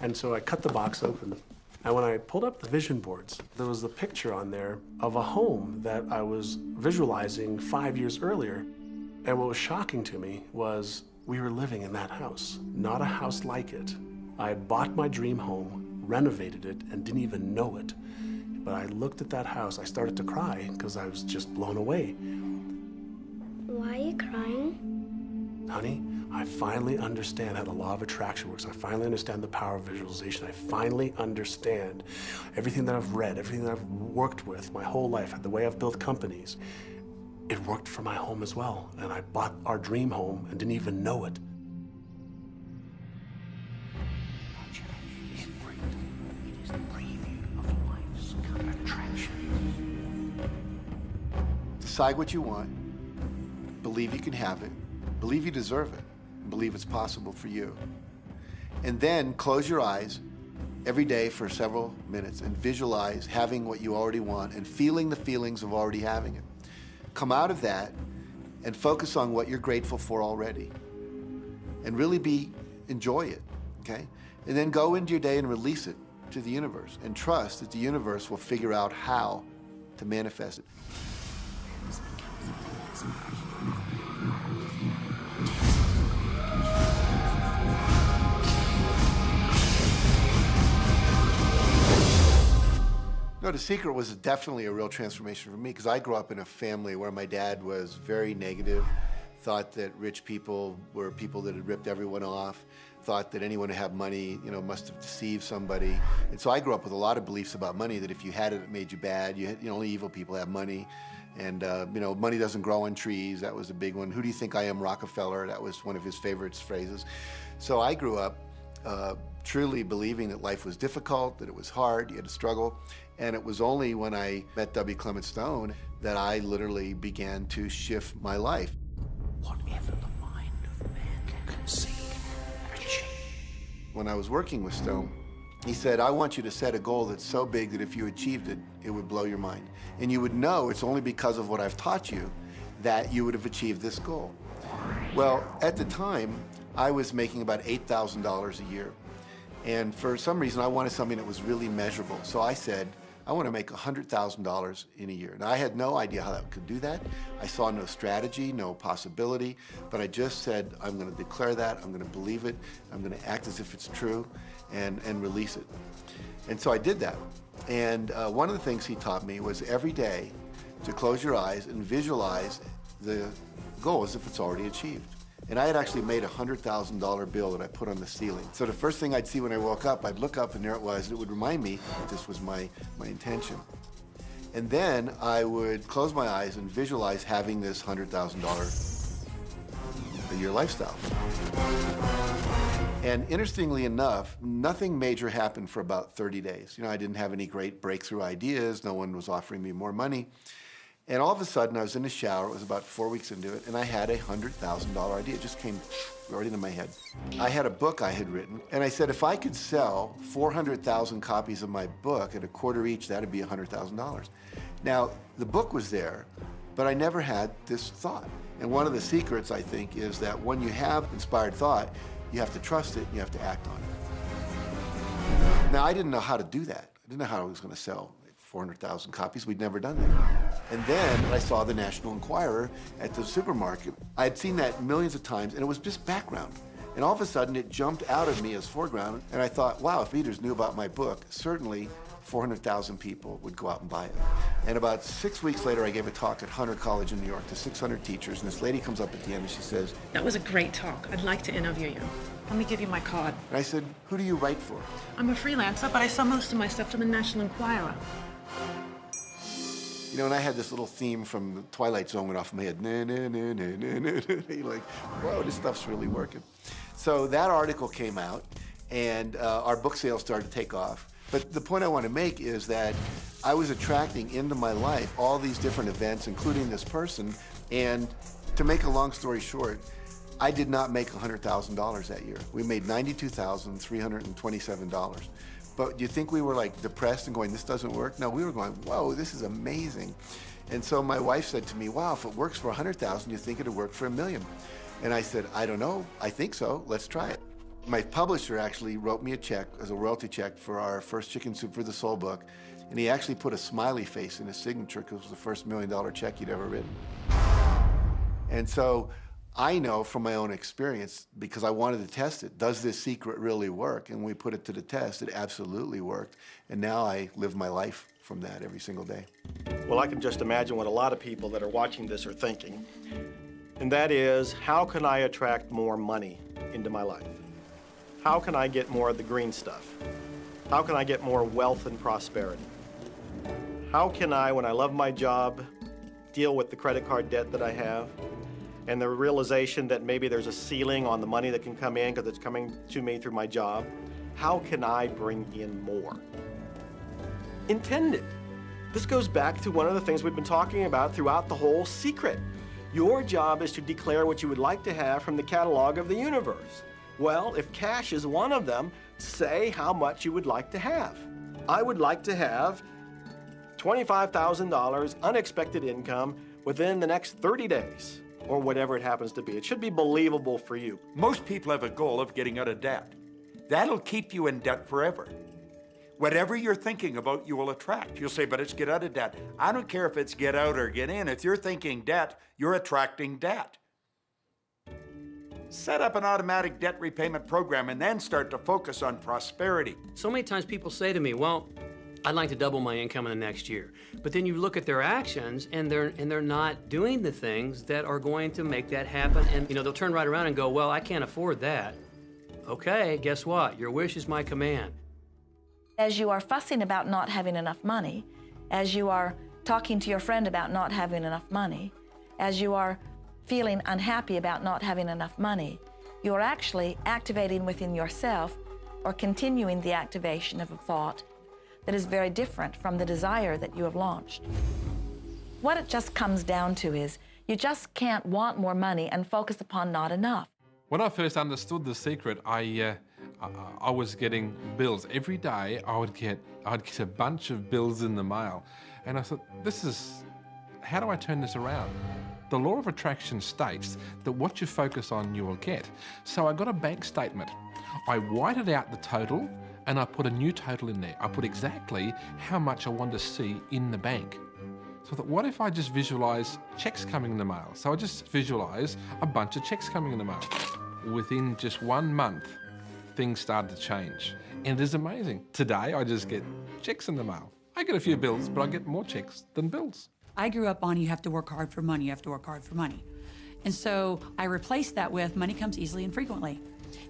S5: And so I cut the box open. And when I pulled up the vision boards, there was a picture on there of a home that I was visualizing 5 years earlier. And what was shocking to me was we were living in that house, not a house like it. I had bought my dream home, renovated it, and didn't even know it. But I looked at that house, I started to cry because I was just blown away.
S1: Why are you crying?
S5: Honey, I finally understand how the law of attraction works. I finally understand the power of visualization. I finally understand everything that I've read, everything that I've worked with my whole life, the way I've built companies. It worked for my home as well. And I bought our dream home and didn't even know it.
S17: It is the preview of life's attraction.
S8: Decide what you want. Believe you can have it. Believe you deserve it. Believe it's possible for you. And then close your eyes every day for several minutes and visualize having what you already want and feeling the feelings of already having it. Come out of that and focus on what you're grateful for already. and really enjoy it, okay? And then go into your day and release it to the universe and trust that the universe will figure out how to manifest it. No, The Secret was definitely a real transformation for me because I grew up in a family where my dad was very negative, thought that rich people were people that had ripped everyone off, thought that anyone who had money, you know, must have deceived somebody. And so I grew up with a lot of beliefs about money, that if you had it, it made you bad. Only evil people have money. And, you know, money doesn't grow on trees. That was a big one. Who do you think I am, Rockefeller? That was one of his favorite phrases. So I grew up truly believing that life was difficult, that it was hard, you had to struggle. And it was only when I met W. Clement Stone that I literally began to shift my life.
S17: Whatever the mind of man can conceive, achieve.
S8: When I was working with Stone, he said, I want you to set a goal that's so big that if you achieved it, it would blow your mind. And you would know it's only because of what I've taught you that you would have achieved this goal. Well, at the time, I was making about $8,000 a year. And for some reason, I wanted something that was really measurable. So I said, I want to make $100,000 in a year. Now, I had no idea how I could do that. I saw no strategy, no possibility, but I just said, I'm going to declare that, I'm going to believe it, I'm going to act as if it's true, and release it. And so I did that. And one of the things he taught me was every day to close your eyes and visualize the goal as if it's already achieved. And I had actually made a $100,000 bill that I put on the ceiling. So the first thing I'd see when I woke up, I'd look up and there it was, and it would remind me that this was my intention. And then I would close my eyes and visualize having this $100,000 a year lifestyle. And interestingly enough, nothing major happened for about 30 days. You know, I didn't have any great breakthrough ideas. No one was offering me more money. And all of a sudden, I was in the shower, it was about 4 weeks into it, and I had a $100,000 idea. It just came right into my head. I had a book I had written, and I said, if I could sell 400,000 copies of my book at $0.25 each, that'd be $100,000. Now, the book was there, but I never had this thought. And one of the secrets, I think, is that when you have inspired thought, you have to trust it, and you have to act on it. Now, I didn't know how to do that. I didn't know how I was going to sell 400,000 copies. We'd never done that. And then I saw the National Enquirer at the supermarket. I had seen that millions of times, and it was just background. And all of a sudden, it jumped out of me as foreground, and I thought, wow, if readers knew about my book, certainly 400,000 people would go out and buy it. And about 6 weeks later, I gave a talk at Hunter College in New York to 600 teachers, and this lady comes up at the end and she says,
S10: that was a great talk. I'd like to interview you. Let me give you my card.
S8: And I said, who do you write for?
S10: I'm a freelancer, but I sell most of my stuff to the National Enquirer.
S8: You know, and I had this little theme from the Twilight Zone went off in my head. Na, na, na, na, na, na, na. You're like, whoa, this stuff's really working. So that article came out, and our book sales started to take off. But the point I want to make is that I was attracting into my life all these different events, including this person. And to make a long story short, I did not make $100,000 that year. We made $92,327. But do you think we were like depressed and going, this doesn't work? No, we were going, whoa, this is amazing. And so my wife said to me, wow, if it works for 100,000, you think it'd work for $1 million? And I said, I don't know, I think so, let's try it. My publisher actually wrote me a check as a royalty check for our first Chicken Soup for the Soul book. And he actually put a smiley face in his signature because it was the first $1 million check he'd ever written. And so I know from my own experience, because I wanted to test it, does this secret really work? And when we put it to the test, it absolutely worked. And now I live my life from that every single day.
S4: Well, I can just imagine what a lot of people that are watching this are thinking. And that is, how can I attract more money into my life? How can I get more of the green stuff? How can I get more wealth and prosperity? How can I, when I love my job, deal with the credit card debt that I have? And the realization that maybe there's a ceiling on the money that can come in because it's coming to me through my job. How can I bring in more? Intend it. This goes back to one of the things we've been talking about throughout the whole secret. Your job is to declare what you would like to have from the catalog of the universe. Well, if cash is one of them, say how much you would like to have. I would like to have $25,000 unexpected income within the next 30 days. or whatever it happens to be. It should be believable for you.
S3: Most people have a goal of getting out of debt. That'll keep you in debt forever. Whatever you're thinking about, you will attract. You'll say, but it's get out of debt. I don't care if it's get out or get in. If you're thinking debt, you're attracting debt. Set up an automatic debt repayment program and then start to focus on prosperity.
S16: So many times people say to me, well, I'd like to double my income in the next year. But then you look at their actions and they're not doing the things that are going to make that happen. And they'll turn right around and go, well, I can't afford that. Okay, guess what? Your wish is my command.
S2: As you are fussing about not having enough money, as you are talking to your friend about not having enough money, as you are feeling unhappy about not having enough money, you are actually activating within yourself or continuing the activation of a thought that is very different from the desire that you have launched. What it just comes down to is you just can't want more money and focus upon not enough.
S18: When I first understood The Secret, I was getting bills. Every day I'd get a bunch of bills in the mail. And I thought, how do I turn this around? The law of attraction states that what you focus on, you will get. So I got a bank statement. I whited out the total and I put a new total in there. I put exactly how much I wanted to see in the bank. So I thought, what if I just visualize checks coming in the mail? So I just visualize a bunch of checks coming in the mail. Within just 1 month, things started to change. And it is amazing. Today, I just get checks in the mail. I get a few bills, but I get more checks than bills.
S11: I grew up on you have to work hard for money, you have to work hard for money. And so I replaced that with money comes easily and frequently.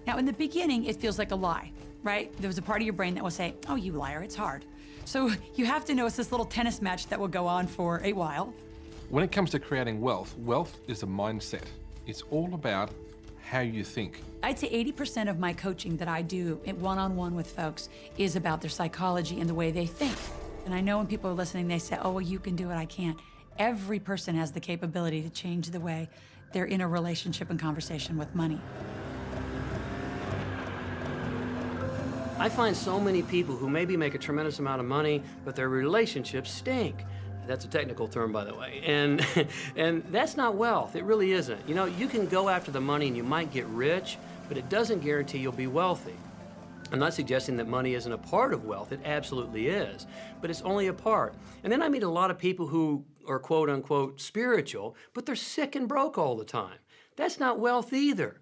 S11: Now, in the beginning, it feels like a lie, right? There was a part of your brain that will say, oh, you liar, it's hard. So you have to know it's this little tennis match that will go on for a while.
S18: When it comes to creating wealth, wealth is a mindset. It's all about how you think.
S11: I'd say 80% of my coaching that I do one-on-one with folks is about their psychology and the way they think. And I know when people are listening, they say, oh, well, you can do it, I can't. Every person has the capability to change the way they're in a relationship and conversation with money.
S16: I find so many people who maybe make a tremendous amount of money, but their relationships stink. That's a technical term, by the way. And that's not wealth. It really isn't. You can go after the money and you might get rich, but it doesn't guarantee you'll be wealthy. I'm not suggesting that money isn't a part of wealth. It absolutely is, but it's only a part. And then I meet a lot of people who are quote unquote spiritual, but they're sick and broke all the time. That's not wealth either.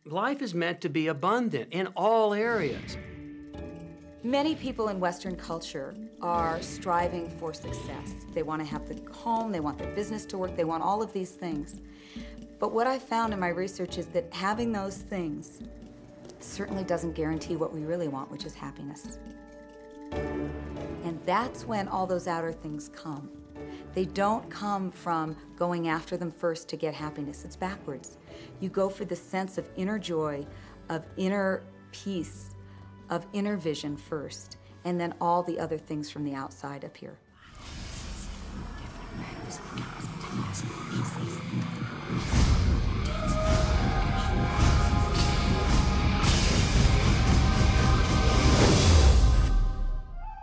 S16: Life is meant to be abundant in all areas.
S19: Many people in Western culture are striving for success. They want to have the home, they want their business to work, they want all of these things. But what I found in my research is that having those things certainly doesn't guarantee what we really want, which is happiness. And that's when all those outer things come. They don't come from going after them first to get happiness. It's backwards. You go for the sense of inner joy, of inner peace, of inner vision first, and then all the other things from the outside appear.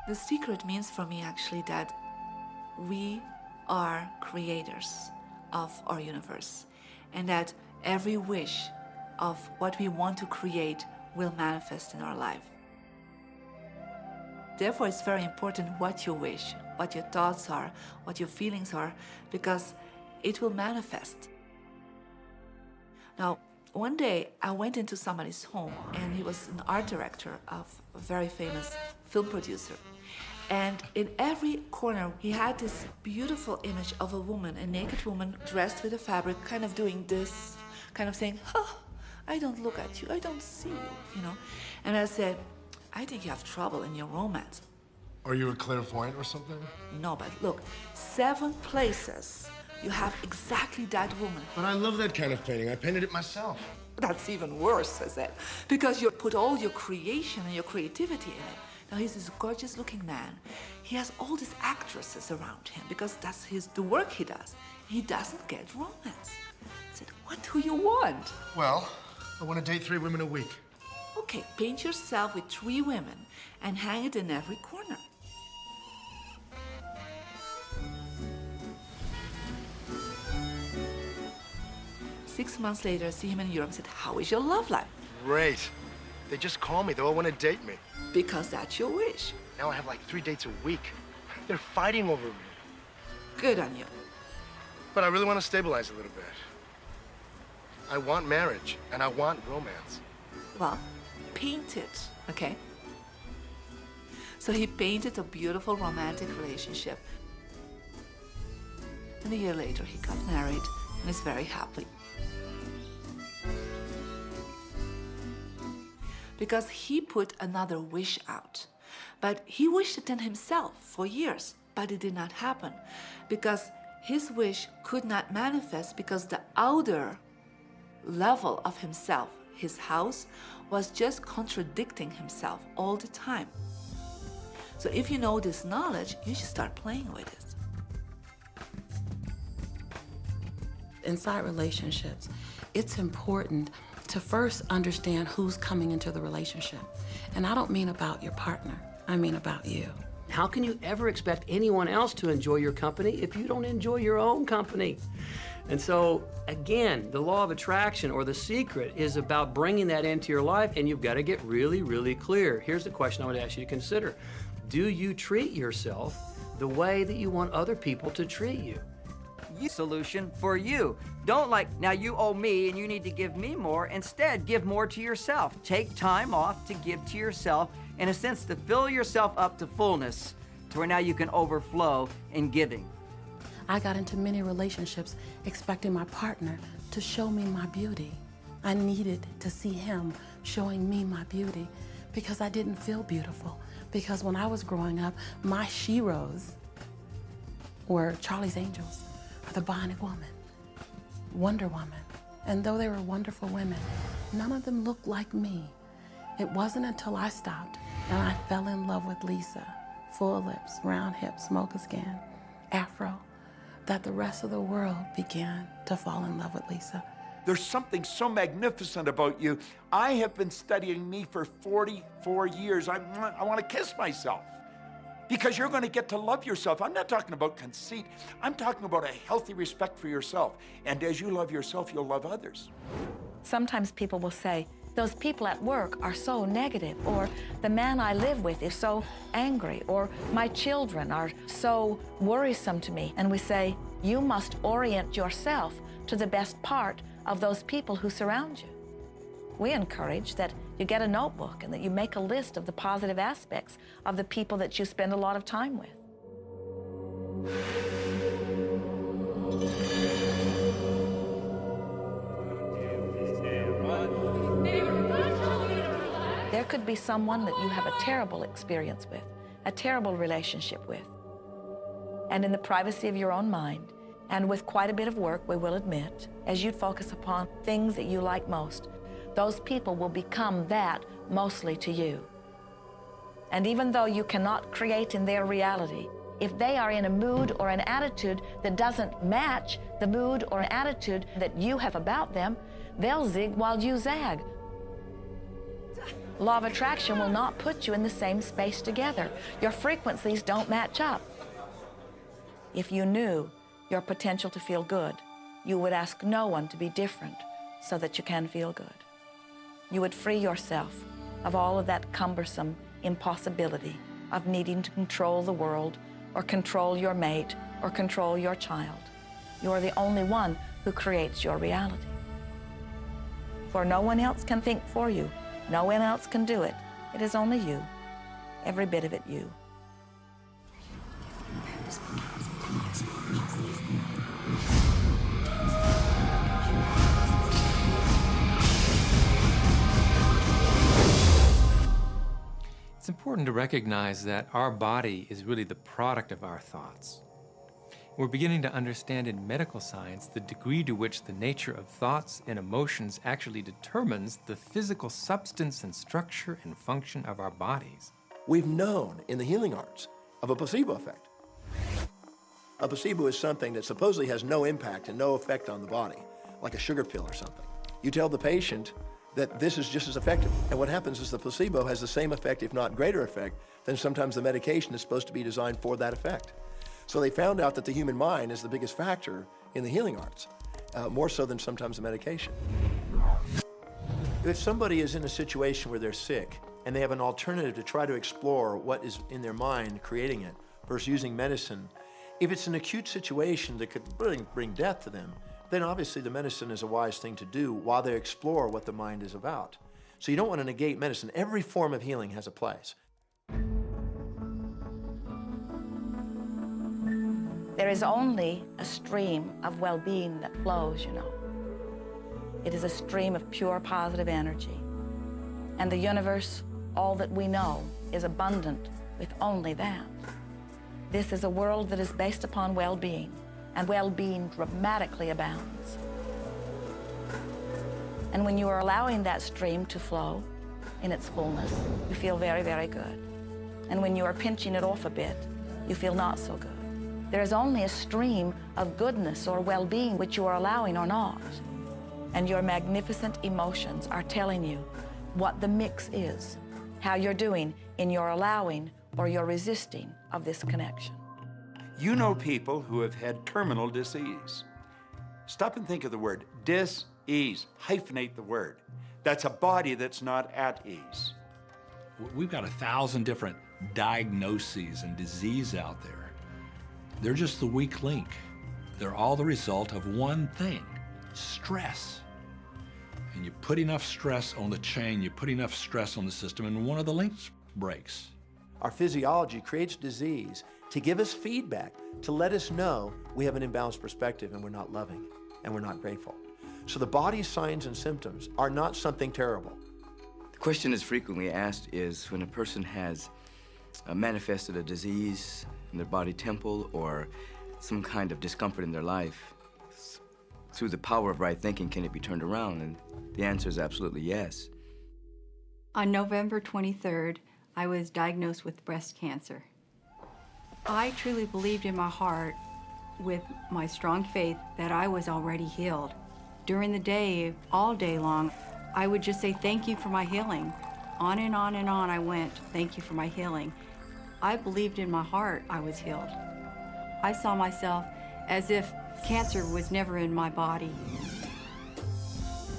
S12: The secret means for me actually that we are creators of our universe, and that every wish of what we want to create will manifest in our life. Therefore, it's very important what you wish, what your thoughts are, what your feelings are, because it will manifest. Now, one day I went into somebody's home, and he was an art director of a very famous film producer. And in every corner, he had this beautiful image of a woman, a naked woman dressed with a fabric, kind of doing this, kind of saying, oh, I don't look at you, I don't see you, And I said, I think you have trouble in your romance.
S23: Are you a clairvoyant or something?
S12: No, but look, 7 places you have exactly that woman.
S23: But I love that kind of painting. I painted it myself.
S12: That's even worse, I said, because you put all your creation and your creativity in it. Now, he's this gorgeous-looking man. He has all these actresses around him because that's the work he does. He doesn't get romance. I said, what do you want?
S23: Well, I want to date 3 women a week.
S12: Okay, paint yourself with 3 women and hang it in every corner. 6 months later, see him in Europe and said, how is your love life?
S23: Great. They just call me. They all want to date me.
S12: Because that's your wish.
S23: Now I have like 3 dates a week. They're fighting over me.
S12: Good on you.
S23: But I really want to stabilize a little bit. I want marriage, and I want romance.
S12: Well, paint it, okay? So he painted a beautiful romantic relationship. And a year later, he got married and is very happy. Because he put another wish out. But he wished it in himself for years, but it did not happen. Because his wish could not manifest because the outer level of himself, his house, was just contradicting himself all the time. So if you know this knowledge, you should start playing with it.
S9: Inside relationships, it's important to first understand who's coming into the relationship. And I don't mean about your partner, I mean about you.
S16: How can you ever expect anyone else to enjoy your company if you don't enjoy your own company? And so, again, the law of attraction or the secret is about bringing that into your life, and you've got to get really, really clear. Here's the question I would ask you to consider. Do you treat yourself the way that you want other people to treat you?
S14: Solution for you. Don't like, now you owe me and you need to give me more. Instead, give more to yourself. Take time off to give to yourself, in a sense, to fill yourself up to fullness, to where now you can overflow in giving.
S9: I got into many relationships expecting my partner to show me my beauty. I needed to see him showing me my beauty because I didn't feel beautiful. Because when I was growing up, my sheroes were Charlie's Angels, or the Bionic Woman, Wonder Woman. And though they were wonderful women, none of them looked like me. It wasn't until I stopped and I fell in love with Lisa, full lips, round hips, mocha skin, afro, that the rest of the world began to fall in love with Lisa.
S3: There's something so magnificent about you. I have been studying me for 44 years. I want to kiss myself because you're going to get to love yourself. I'm not talking about conceit. I'm talking about a healthy respect for yourself. And as you love yourself, you'll love others.
S2: Sometimes people will say, those people at work are so negative, or the man I live with is so angry, or my children are so worrisome to me. And we say, you must orient yourself to the best part of those people who surround you. We encourage that you get a notebook and that you make a list of the positive aspects of the people that you spend a lot of time with. There could be someone that you have a terrible experience with, a terrible relationship with. And in the privacy of your own mind, and with quite a bit of work, we will admit, as you focus upon things that you like most, those people will become that mostly to you. And even though you cannot create in their reality, if they are in a mood or an attitude that doesn't match the mood or an attitude that you have about them, they'll zig while you zag. Law of attraction will not put you in the same space together. Your frequencies don't match up. If you knew your potential to feel good, you would ask no one to be different so that you can feel good. You would free yourself of all of that cumbersome impossibility of needing to control the world or control your mate or control your child. You are the only one who creates your reality. For no one else can think for you. No one else can do it. It is only you, every bit of it you.
S20: It's important to recognize that our body is really the product of our thoughts. We're beginning to understand in medical science the degree to which the nature of thoughts and emotions actually determines the physical substance and structure and function of our bodies.
S13: We've known in the healing arts of a placebo effect. A placebo is something that supposedly has no impact and no effect on the body, like a sugar pill or something. You tell the patient that this is just as effective, and what happens is the placebo has the same effect, if not greater effect, than sometimes the medication is supposed to be designed for that effect. So they found out that the human mind is the biggest factor in the healing arts. more so than sometimes the medication. If somebody is in a situation where they're sick and they have an alternative to try to explore what is in their mind creating it versus using medicine, if it's an acute situation that could really bring death to them, then obviously the medicine is a wise thing to do while they explore what the mind is about. So you don't want to negate medicine. Every form of healing has a place.
S2: There is only a stream of well-being that flows, you know. It is a stream of pure positive energy. And the universe, all that we know, is abundant with only that. This is a world that is based upon well-being, and well-being dramatically abounds. And when you are allowing that stream to flow in its fullness, you feel very, very good. And when you are pinching it off a bit, you feel not so good. There is only a stream of goodness or well-being which you are allowing or not. And your magnificent emotions are telling you what the mix is, how you're doing in your allowing or your resisting of this connection.
S3: You know people who have had terminal disease. Stop and think of the word dis-ease. Hyphenate the word. That's a body that's not at ease.
S15: We've got 1,000 different diagnoses and disease out there. They're just the weak link. They're all the result of one thing, stress. And you put enough stress on the chain, you put enough stress on the system, and one of the links breaks.
S13: Our physiology creates disease to give us feedback, to let us know we have an imbalanced perspective and we're not loving and we're not grateful. So the body's signs and symptoms are not something terrible.
S7: The question that's frequently asked is when a person has manifested a disease in their body temple or some kind of discomfort in their life, through the power of right thinking, can it be turned around? And the answer is absolutely yes.
S21: On November 23rd, I was diagnosed with breast cancer. I truly believed in my heart, with my strong faith, that I was already healed. During the day, all day long, I would just say, thank you for my healing. On and on and on I went, thank you for my healing. I believed in my heart I was healed. I saw myself as if cancer was never in my body.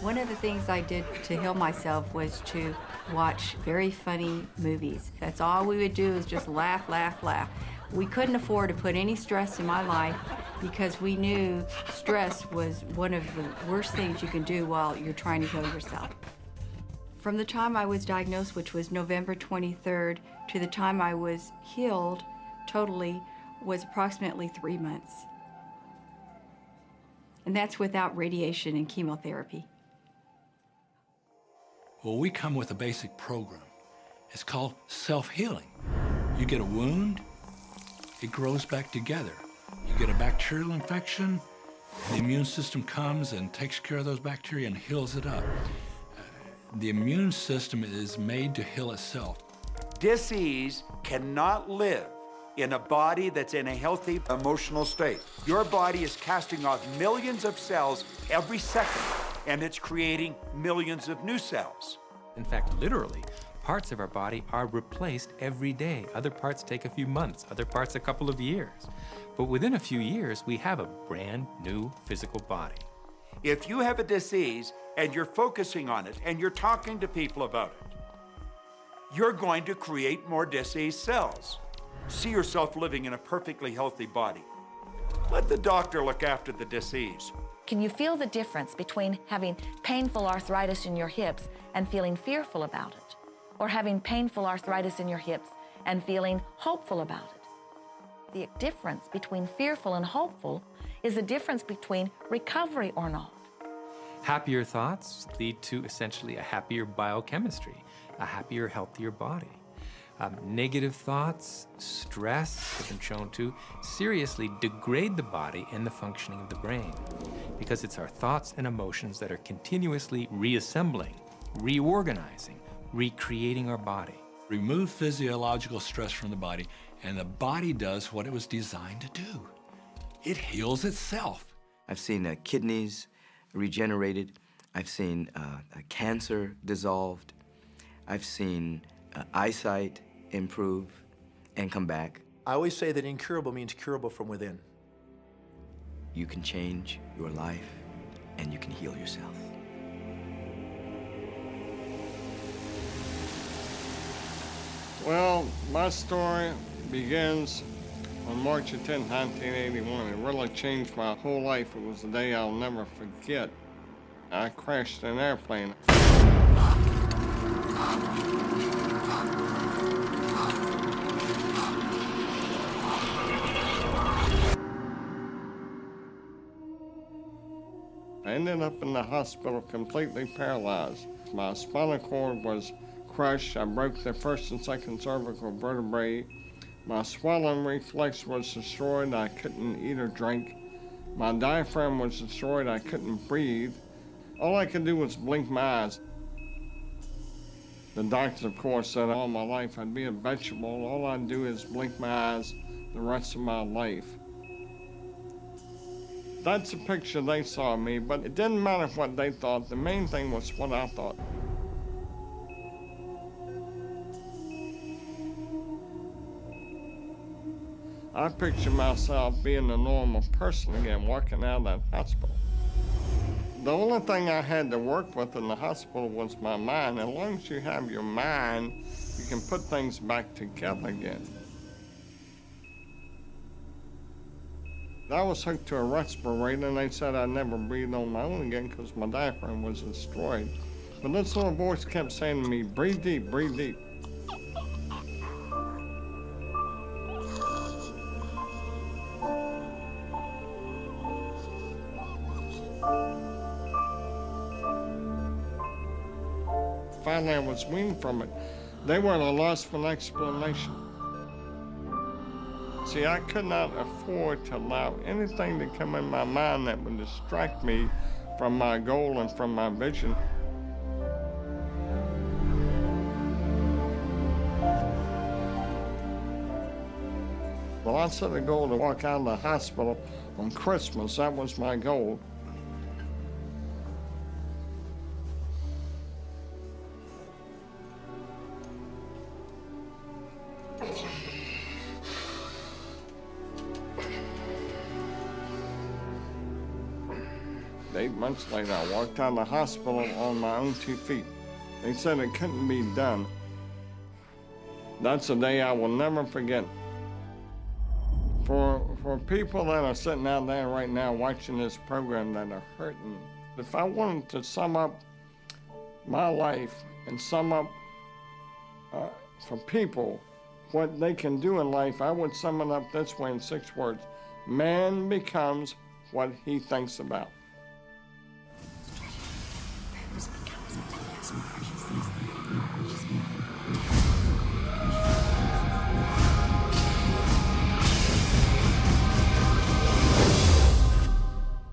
S21: One of the things I did to heal myself was to watch very funny movies. That's all we would do, is just laugh, laugh, laugh. We couldn't afford to put any stress in my life because we knew stress was one of the worst things you can do while you're trying to heal yourself. From the time I was diagnosed, which was November 23rd, to the time I was healed totally was approximately 3 months. And that's without radiation and chemotherapy.
S15: Well, we come with a basic program. It's called self-healing. You get a wound, it grows back together. You get a bacterial infection, the immune system comes and takes care of those bacteria and heals it up. The immune system is made to heal itself.
S3: Dis-ease cannot live in a body that's in a healthy emotional state. Your body is casting off millions of cells every second, and it's creating millions of new cells.
S20: In fact, literally, parts of our body are replaced every day. Other parts take a few months, other parts a couple of years. But within a few years, we have a brand new physical body.
S3: If you have a disease and you're focusing on it and you're talking to people about it, you're going to create more diseased cells. See yourself living in a perfectly healthy body. Let the doctor look after the disease.
S2: Can you feel the difference between having painful arthritis in your hips and feeling fearful about it? Or having painful arthritis in your hips and feeling hopeful about it? The difference between fearful and hopeful is the difference between recovery or not.
S20: Happier thoughts lead to essentially a happier biochemistry, a happier, healthier body. Negative thoughts, stress, have been shown to seriously degrade the body and the functioning of the brain, because it's our thoughts and emotions that are continuously reassembling, reorganizing, recreating our body.
S15: Remove physiological stress from the body, and the body does what it was designed to do. It heals itself.
S7: I've seen kidneys regenerated. I've seen cancer dissolved. I've seen eyesight improve and come back.
S13: I always say that incurable means curable from within.
S7: You can change your life and you can heal yourself.
S1: Well, my story begins on March 10, 1981. It really changed my whole life. It was a day I'll never forget. I crashed an airplane. I ended up in the hospital completely paralyzed. My spinal cord was crushed. I broke the first and second cervical vertebrae. My swallowing reflex was destroyed. I couldn't eat or drink. My diaphragm was destroyed. I couldn't breathe. All I could do was blink my eyes. The doctors, of course, said all my life I'd be a vegetable. All I'd do is blink my eyes the rest of my life. That's the picture they saw of me, but it didn't matter what they thought. The main thing was what I thought. I picture myself being a normal person again, walking out of that hospital. The only thing I had to work with in the hospital was my mind. As long as you have your mind, you can put things back together again. I was hooked to a respirator, and they said I'd never breathe on my own again because my diaphragm was destroyed. But this little voice kept saying to me, breathe deep, breathe deep. Finally, I was weaned from it. They were at a loss for an explanation. See, I could not afford to allow anything to come in my mind that would distract me from my goal and from my vision. Well, I set a goal to walk out of the hospital on Christmas. That was my goal. Eight months later, I walked out of the hospital on my own 2 feet. They said it couldn't be done. That's a day I will never forget. For people that are sitting out there right now watching this program that are hurting, if I wanted to sum up my life and sum up for people what they can do in life, I would sum it up this way in 6 words. Man becomes what he thinks about.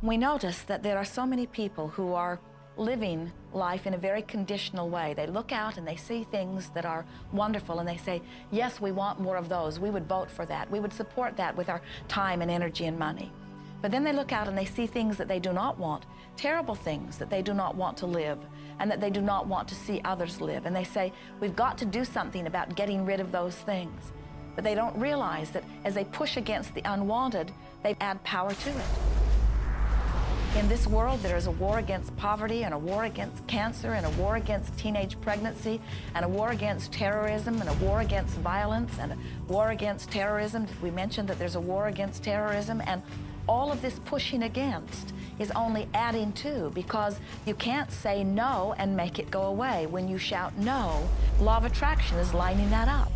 S2: We notice that there are so many people who are living life in a very conditional way. They look out and they see things that are wonderful and they say, yes, we want more of those. We would vote for that. We would support that with our time and energy and money. But then they look out and they see things that they do not want, terrible things that they do not want to live and that they do not want to see others live. And they say, we've got to do something about getting rid of those things. But they don't realize that as they push against the unwanted, they add power to it. In this world, there is a war against poverty and a war against cancer and a war against teenage pregnancy and a war against terrorism and a war against violence and a war against terrorism. We mentioned that there's a war against terrorism, and all of this pushing against is only adding to, because you can't say no and make it go away. When you shout no, law of attraction is lining that up.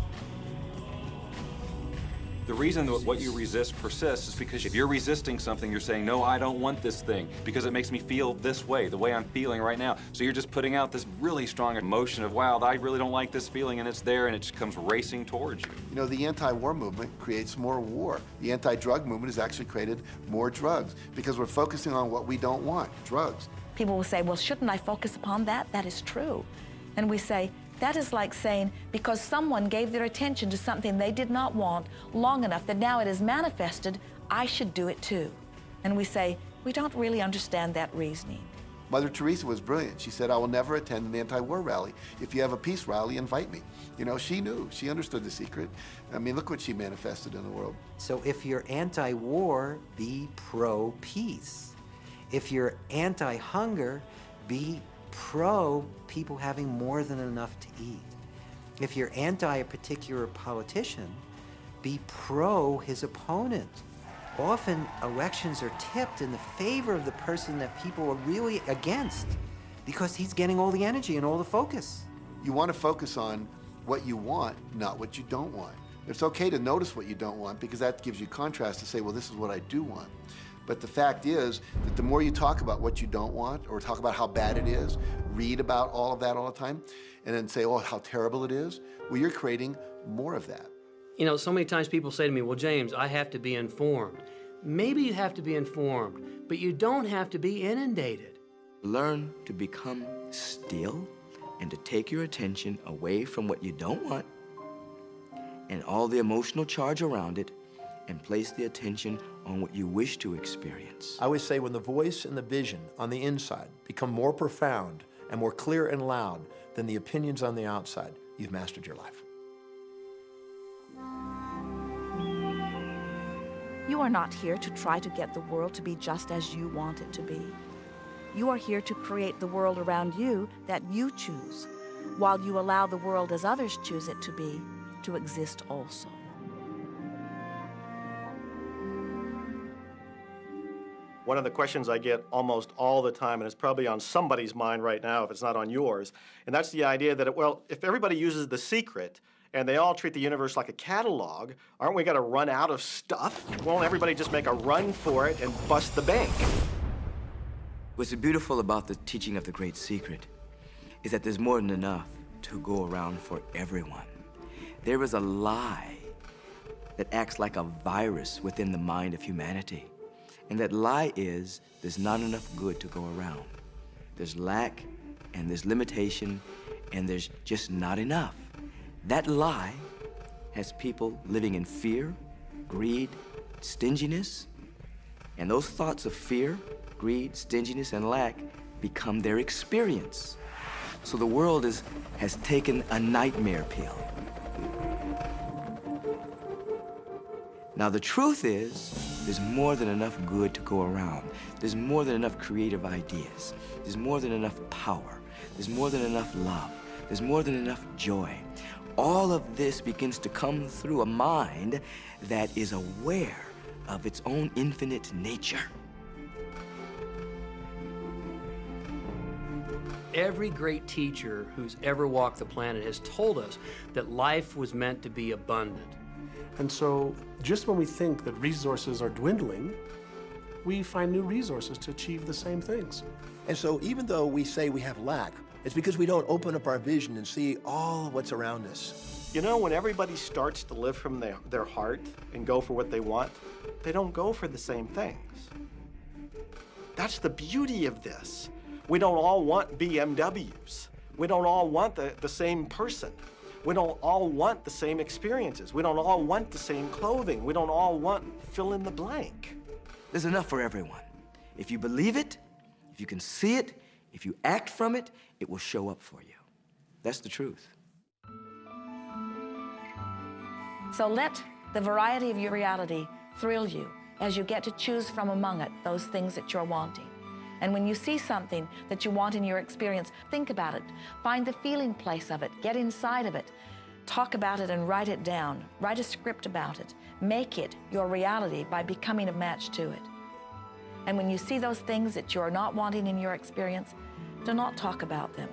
S6: The reason that what you resist persists is because if you're resisting something, you're saying, no, I don't want this thing because it makes me feel this way, the way I'm feeling right now. So you're just putting out this really strong emotion of, wow, I really don't like this feeling, and it's there, and it just comes racing towards you.
S8: You know, the anti-war movement creates more war. The anti-drug movement has actually created more drugs because we're focusing on what we don't want, drugs.
S2: People will say, well, shouldn't I focus upon that? That is true. And we say, that is like saying, because someone gave their attention to something they did not want long enough that now it is manifested, I should do it too. And we say, we don't really understand that reasoning.
S8: Mother Teresa was brilliant. She said, I will never attend an anti-war rally. If you have a peace rally, invite me. You know, she knew. She understood the secret. I mean, look what she manifested in the world.
S22: So if you're anti-war, be pro-peace.
S5: If you're anti-hunger, be pro people having more than enough to eat. If you're anti a particular politician, be pro his opponent. Often elections are tipped in the favor of the person that people are really against because he's getting all the energy and all the focus.
S8: You want to focus on what you want, not what you don't want. It's okay to notice what you don't want because that gives you contrast to say, well, this is what I do want. But the fact is that the more you talk about what you don't want or talk about how bad it is, read about all of that all the time, and then say, oh, how terrible it is, well, you're creating more of that.
S16: You know, so many times people say to me, well, James, I have to be informed. Maybe you have to be informed, but you don't have to be inundated.
S7: Learn to become still and to take your attention away from what you don't want and all the emotional charge around it and place the attention on what you wish to experience.
S13: I always say when the voice and the vision on the inside become more profound and more clear and loud than the opinions on the outside, you've mastered your life.
S2: You are not here to try to get the world to be just as you want it to be. You are here to create the world around you that you choose, while you allow the world as others choose it to be, to exist also.
S4: One of the questions I get almost all the time, and it's probably on somebody's mind right now if it's not on yours, and that's the idea that, well, if everybody uses The Secret and they all treat the universe like a catalog, aren't we going to run out of stuff? Won't everybody just make a run for it and bust the bank?
S7: What's beautiful about the teaching of the Great Secret is that there's more than enough to go around for everyone. There is a lie that acts like a virus within the mind of humanity. And that lie is there's not enough good to go around. There's lack, and there's limitation, and there's just not enough. That lie has people living in fear, greed, stinginess, and those thoughts of fear, greed, stinginess, and lack become their experience. So the world has taken a nightmare pill. Now the truth is, there's more than enough good to go around. There's more than enough creative ideas. There's more than enough power. There's more than enough love. There's more than enough joy. All of this begins to come through a mind that is aware of its own infinite nature.
S16: Every great teacher who's ever walked the planet has told us that life was meant to be abundant.
S17: And so just when we think that resources are dwindling, we find new resources to achieve the same things.
S13: And so even though we say we have lack, it's because we don't open up our vision and see all of what's around us.
S4: You know, when everybody starts to live from their heart and go for what they want, they don't go for the same things. That's the beauty of this. We don't all want BMWs. We don't all want the same person. We don't all want the same experiences. We don't all want the same clothing. We don't all want fill in the blank.
S7: There's enough for everyone. If you believe it, if you can see it, if you act from it, it will show up for you. That's the truth.
S2: So let the variety of your reality thrill you as you get to choose from among it those things that you're wanting. And when you see something that you want in your experience, think about it. Find the feeling place of it. Get inside of it. Talk about it and write it down. Write a script about it. Make it your reality by becoming a match to it. And when you see those things that you're not wanting in your experience, do not talk about them.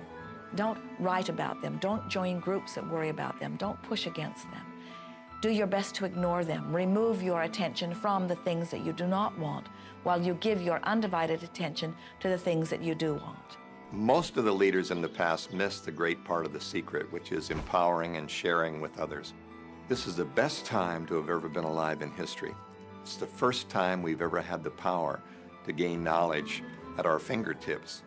S2: Don't write about them. Don't join groups that worry about them. Don't push against them. Do your best to ignore them. Remove your attention from the things that you do not want, while you give your undivided attention to the things that you do want.
S22: Most of the leaders in the past missed the great part of the secret, which is empowering and sharing with others. This is the best time to have ever been alive in history. It's the first time we've ever had the power to gain knowledge at our fingertips.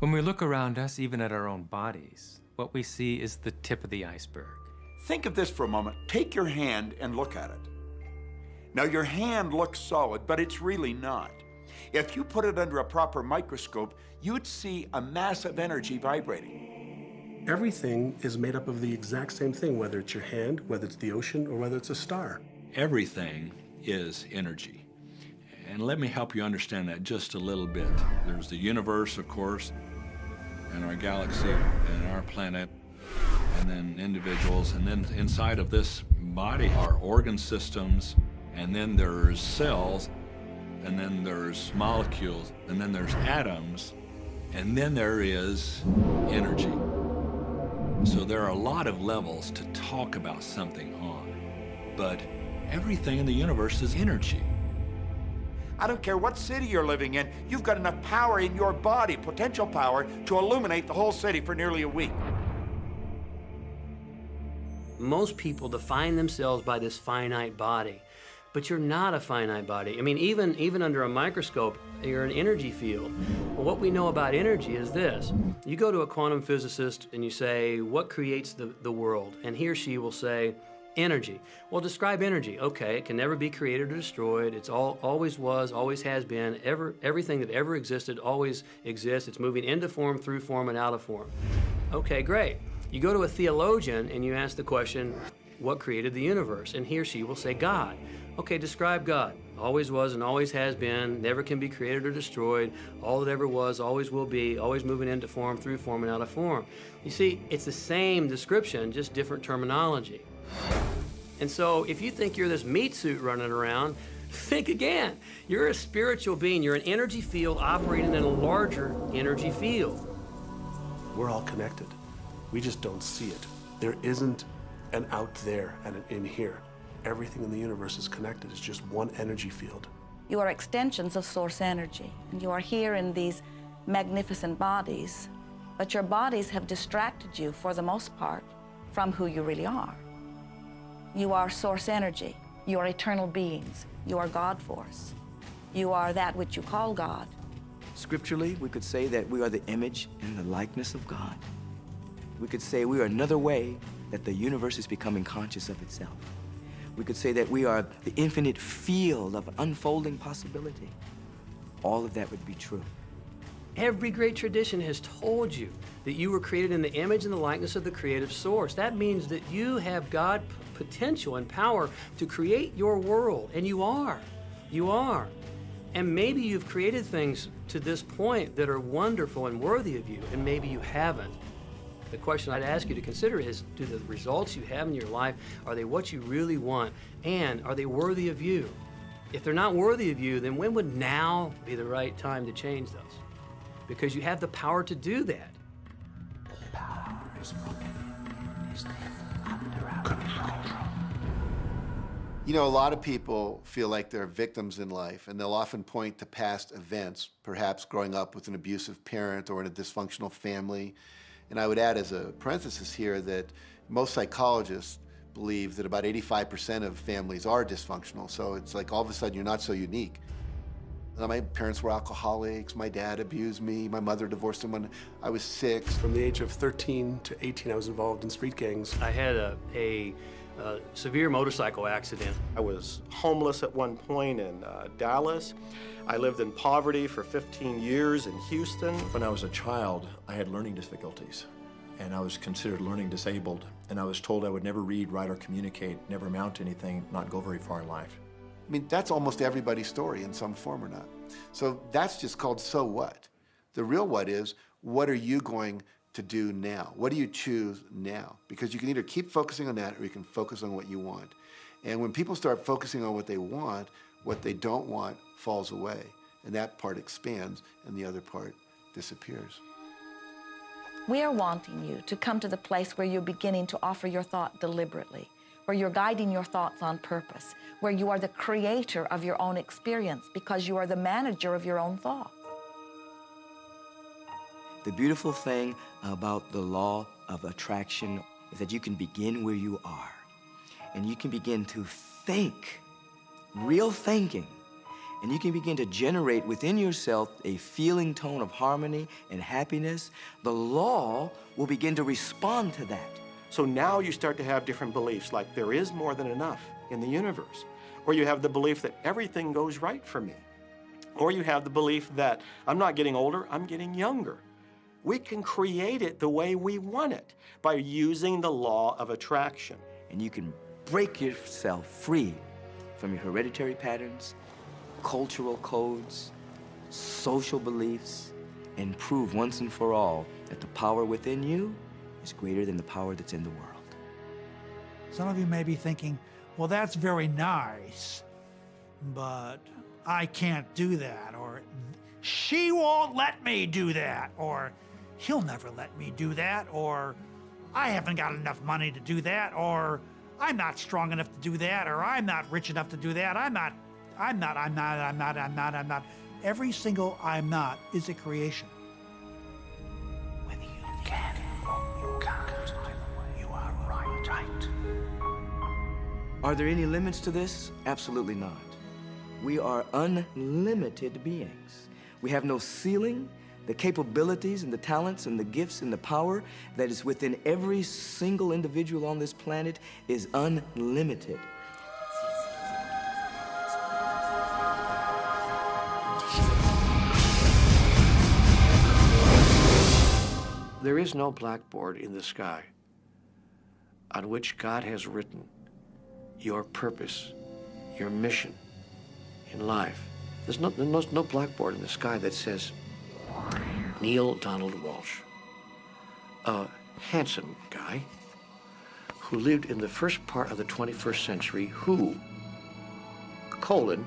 S20: When we look around us, even at our own bodies, what we see is the tip of the iceberg.
S3: Think of this for a moment. Take your hand and look at it. Now, your hand looks solid, but it's really not. If you put it under a proper microscope, you'd see a mass of energy vibrating.
S17: Everything is made up of the exact same thing, whether it's your hand, whether it's the ocean, or whether it's a star.
S15: Everything is energy. And let me help you understand that just a little bit. There's the universe, of course, and our galaxy, and our planet, and then individuals, and then inside of this body are organ systems, and then there's cells, and then there's molecules, and then there's atoms, and then there is energy. So there are a lot of levels to talk about something on, but everything in the universe is energy.
S3: I don't care what city you're living in, you've got enough power in your body, potential power, to illuminate the whole city for nearly a week.
S16: Most people define themselves by this finite body, but you're not a finite body. I mean, even under a microscope, you're an energy field. Well, what we know about energy is this. You go to a quantum physicist and you say, what creates the world? And he or she will say, energy. Well, describe energy. Okay, it can never be created or destroyed. It's always was, always has been. Everything that ever existed always exists. It's moving into form, through form, and out of form. Okay, great. You go to a theologian and you ask the question, what created the universe? And he or she will say, God. Okay, describe God. Always was and always has been, never can be created or destroyed, all that ever was, always will be, always moving into form, through form, and out of form. You see, it's the same description, just different terminology. And so if you think you're this meat suit running around, think again. You're a spiritual being. You're an energy field operating in a larger energy field.
S17: We're all connected. We just don't see it. There isn't an out there and an in here. Everything in the universe is connected. It's just one energy field.
S2: You are extensions of source energy, and you are here in these magnificent bodies, but your bodies have distracted you, for the most part, from who you really are. You are source energy. You are eternal beings. You are God force. You are that which you call God.
S7: Scripturally, we could say that we are the image and the likeness of God. We could say we are another way that the universe is becoming conscious of itself. We could say that we are the infinite field of unfolding possibility. All of that would be true.
S16: Every great tradition has told you that you were created in the image and the likeness of the creative source. That means that you have God potential and power to create your world, and you are. You are. And maybe you've created things to this point that are wonderful and worthy of you, and maybe you haven't. The question I'd ask you to consider is, do the results you have in your life, are they what you really want? And are they worthy of you? If they're not worthy of you, then when would now be the right time to change those? Because you have the power to do that.
S8: You know, a lot of people feel like they're victims in life, and they'll often point to past events, perhaps growing up with an abusive parent or in a dysfunctional family. And I would add as a parenthesis here that most psychologists believe that about 85% of families are dysfunctional. So it's like all of a sudden you're not so unique. My parents were alcoholics, my dad abused me, my mother divorced him when I was 6.
S17: From the age of 13 to 18, I was involved in street gangs.
S16: I had a severe motorcycle accident.
S4: I was homeless at one point in Dallas. I lived in poverty for 15 years in Houston.
S13: When I was a child, I had learning difficulties, and I was considered learning disabled, and I was told I would never read, write, or communicate, never amount to anything, not go very far in life.
S8: I mean, that's almost everybody's story in some form or not. So that's just called so what. The real what is, what are you going to do now? What do you choose now? Because you can either keep focusing on that or you can focus on what you want. And when people start focusing on what they don't want falls away. And that part expands and the other part disappears.
S2: We are wanting you to come to the place where you're beginning to offer your thought deliberately, where you're guiding your thoughts on purpose, where you are the creator of your own experience because you are the manager of your own thoughts.
S7: The beautiful thing about the law of attraction is that you can begin where you are, and you can begin to think, real thinking, and you can begin to generate within yourself a feeling tone of harmony and happiness. The law will begin to respond to that.
S4: So now you start to have different beliefs, like there is more than enough in the universe, or you have the belief that everything goes right for me. Or you have the belief that I'm not getting older, I'm getting younger. We can create it the way we want it by using the law of attraction.
S7: And you can break yourself free from your hereditary patterns, cultural codes, social beliefs, and prove once and for all that the power within you is greater than the power that's in the world.
S10: Some of you may be thinking, well, that's very nice, but I can't do that, or she won't let me do that, or he'll never let me do that, or I haven't got enough money to do that, or I'm not strong enough to do that, or I'm not rich enough to do that, I'm not. Every single I'm not is a creation.
S11: Whether you can or you can't, you are right.
S7: Are there any limits to this? Absolutely not. We are unlimited beings. We have no ceiling. The capabilities and the talents and the gifts and the power that is within every single individual on this planet is unlimited.
S13: There is no blackboard in the sky on which God has written your purpose, your mission in life. There's no blackboard in the sky that says, Neil Donald Walsh, a handsome guy who lived in the first part of the 21st century, who, colon,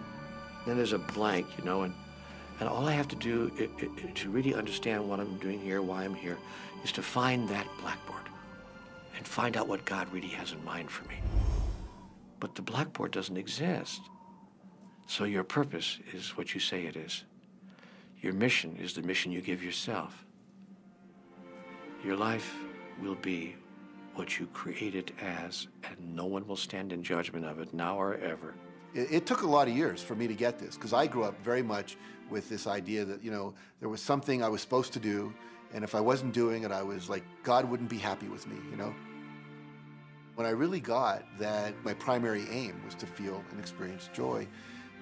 S13: then there's a blank, you know, and all I have to do to really understand what I'm doing here, why I'm here, is to find that blackboard and find out what God really has in mind for me. But the blackboard doesn't exist. So your purpose is what you say it is. Your mission is the mission you give yourself. Your life will be what you create it as, and no one will stand in judgment of it now or ever.
S8: It took a lot of years for me to get this, because I grew up very much with this idea that, you know, there was something I was supposed to do, and if I wasn't doing it, I was like, God wouldn't be happy with me, you know? When I really got that my primary aim was to feel and experience joy,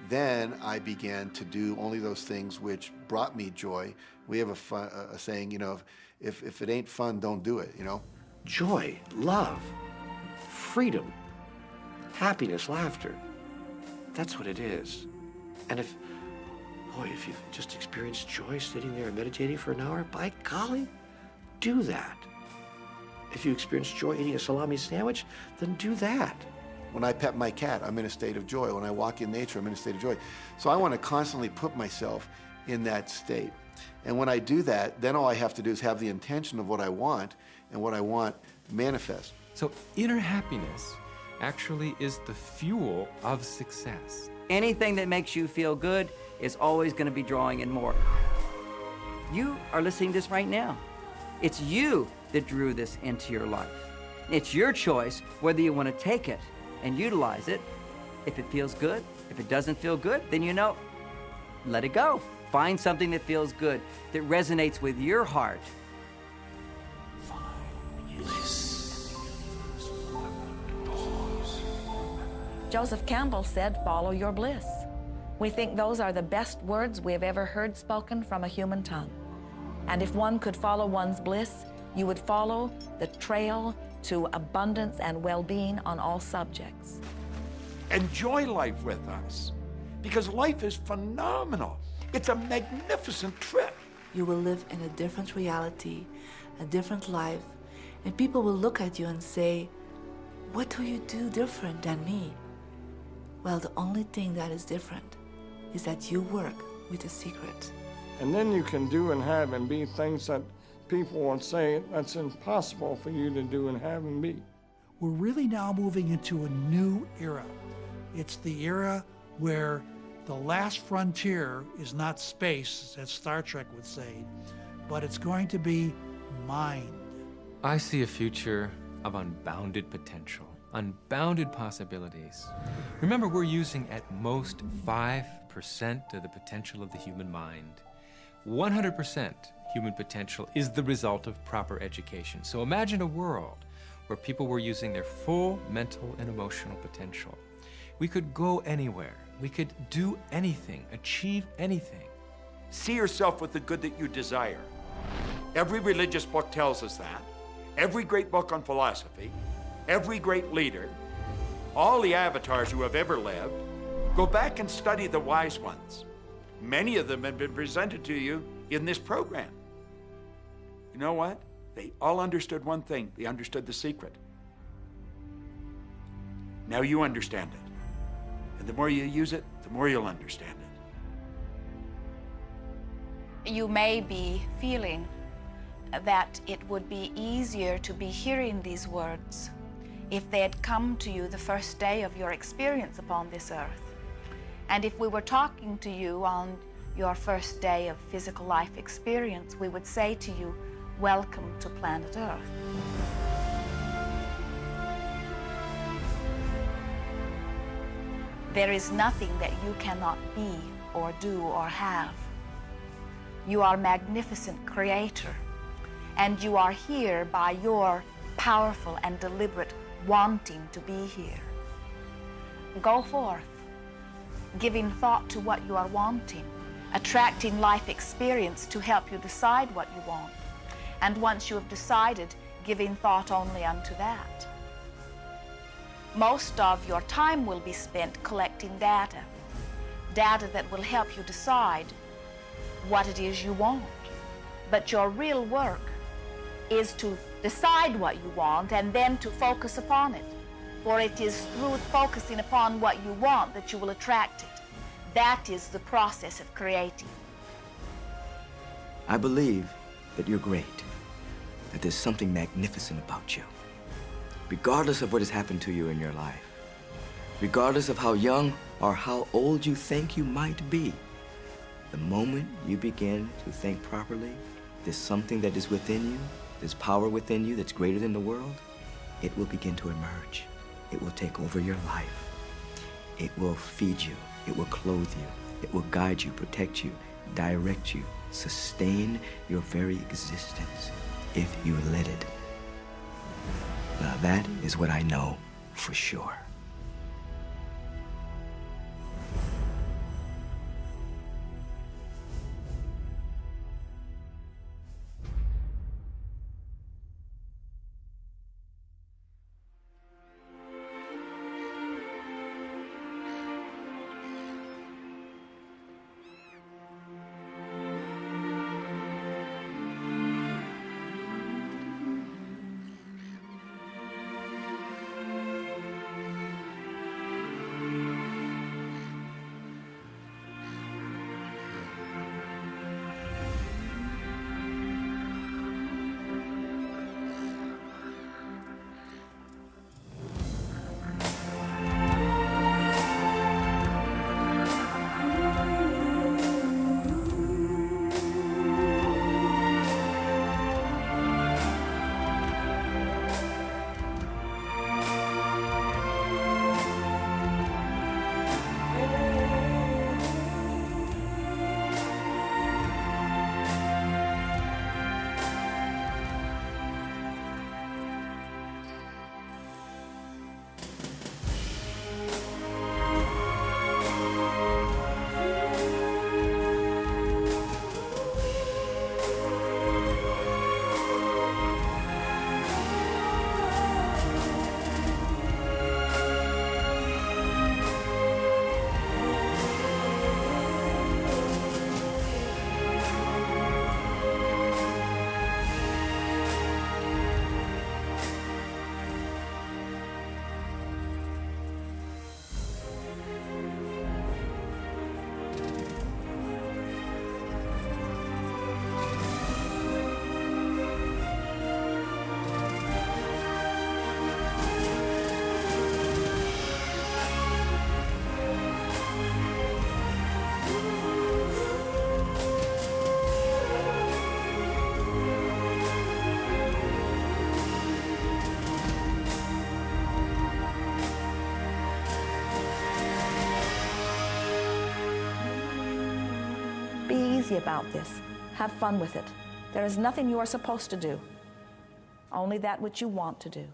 S8: then I began to do only those things which brought me joy. We have a saying, you know, if it ain't fun, don't do it, you know?
S13: Joy, love, freedom, happiness, laughter. That's what it is. And if you've just experienced joy sitting there and meditating for an hour, by golly, do that. If you experience joy eating a salami sandwich, then do that.
S8: When I pet my cat, I'm in a state of joy. When I walk in nature, I'm in a state of joy. So I want to constantly put myself in that state. And when I do that, then all I have to do is have the intention of what I want, and what I want manifest.
S20: So inner happiness actually is the fuel of success.
S14: Anything that makes you feel good is always going to be drawing in more. You are listening to this right now. It's you that drew this into your life. It's your choice whether you want to take it and utilize it. If it feels good, if it doesn't feel good, then you know, let it go. Find something that feels good, that resonates with your heart.
S2: Joseph Campbell said, "Follow your bliss." We think those are the best words we have ever heard spoken from a human tongue. And if one could follow one's bliss, you would follow the trail to abundance and well-being on all subjects.
S3: Enjoy life with us, because life is phenomenal. It's a magnificent trip.
S12: You will live in a different reality, a different life, and people will look at you and say, "What do you do different than me?" Well, the only thing that is different is that you work with a secret.
S1: And then you can do and have and be things that people would say that's impossible for you to do and have and be.
S10: We're really now moving into a new era. It's the era where the last frontier is not space, as Star Trek would say, but it's going to be mind.
S20: I see a future of unbounded potential, unbounded possibilities. Remember, we're using at most 5% of the potential of the human mind. 100% human potential is the result of proper education. So imagine a world where people were using their full mental and emotional potential. We could go anywhere. We could do anything, achieve anything.
S3: See yourself with the good that you desire. Every religious book tells us that. Every great book on philosophy, every great leader, all the avatars who have ever lived. Go back and study the wise ones. Many of them have been presented to you in this program. You know what? They all understood one thing. They understood the secret. Now you understand it. And the more you use it, the more you'll understand it.
S2: You may be feeling that it would be easier to be hearing these words if they had come to you the first day of your experience upon this earth. And if we were talking to you on your first day of physical life experience, we would say to you, welcome to planet Earth. There is nothing that you cannot be or do or have. You are a magnificent creator, and you are here by your powerful and deliberate wanting to be here. Go forth, giving thought to what you are wanting, attracting life experience to help you decide what you want, and once you have decided, giving thought only unto that. Most of your time will be spent collecting data that will help you decide what it is you want. But your real work is to decide what you want and then to focus upon it. For it is through focusing upon what you want that you will attract it. That is the process of creating.
S7: I believe that you're great, that there's something magnificent about you. Regardless of what has happened to you in your life, regardless of how young or how old you think you might be, the moment you begin to think properly, there's something that is within you, there's power within you that's greater than the world, it will begin to emerge. It will take over your life. It will feed you. It will clothe you. It will guide you, protect you, direct you, sustain your very existence if you let it. Now that is what I know for sure.
S2: Easy about this. Have fun with it. There is nothing you are supposed to do, only that which you want to do.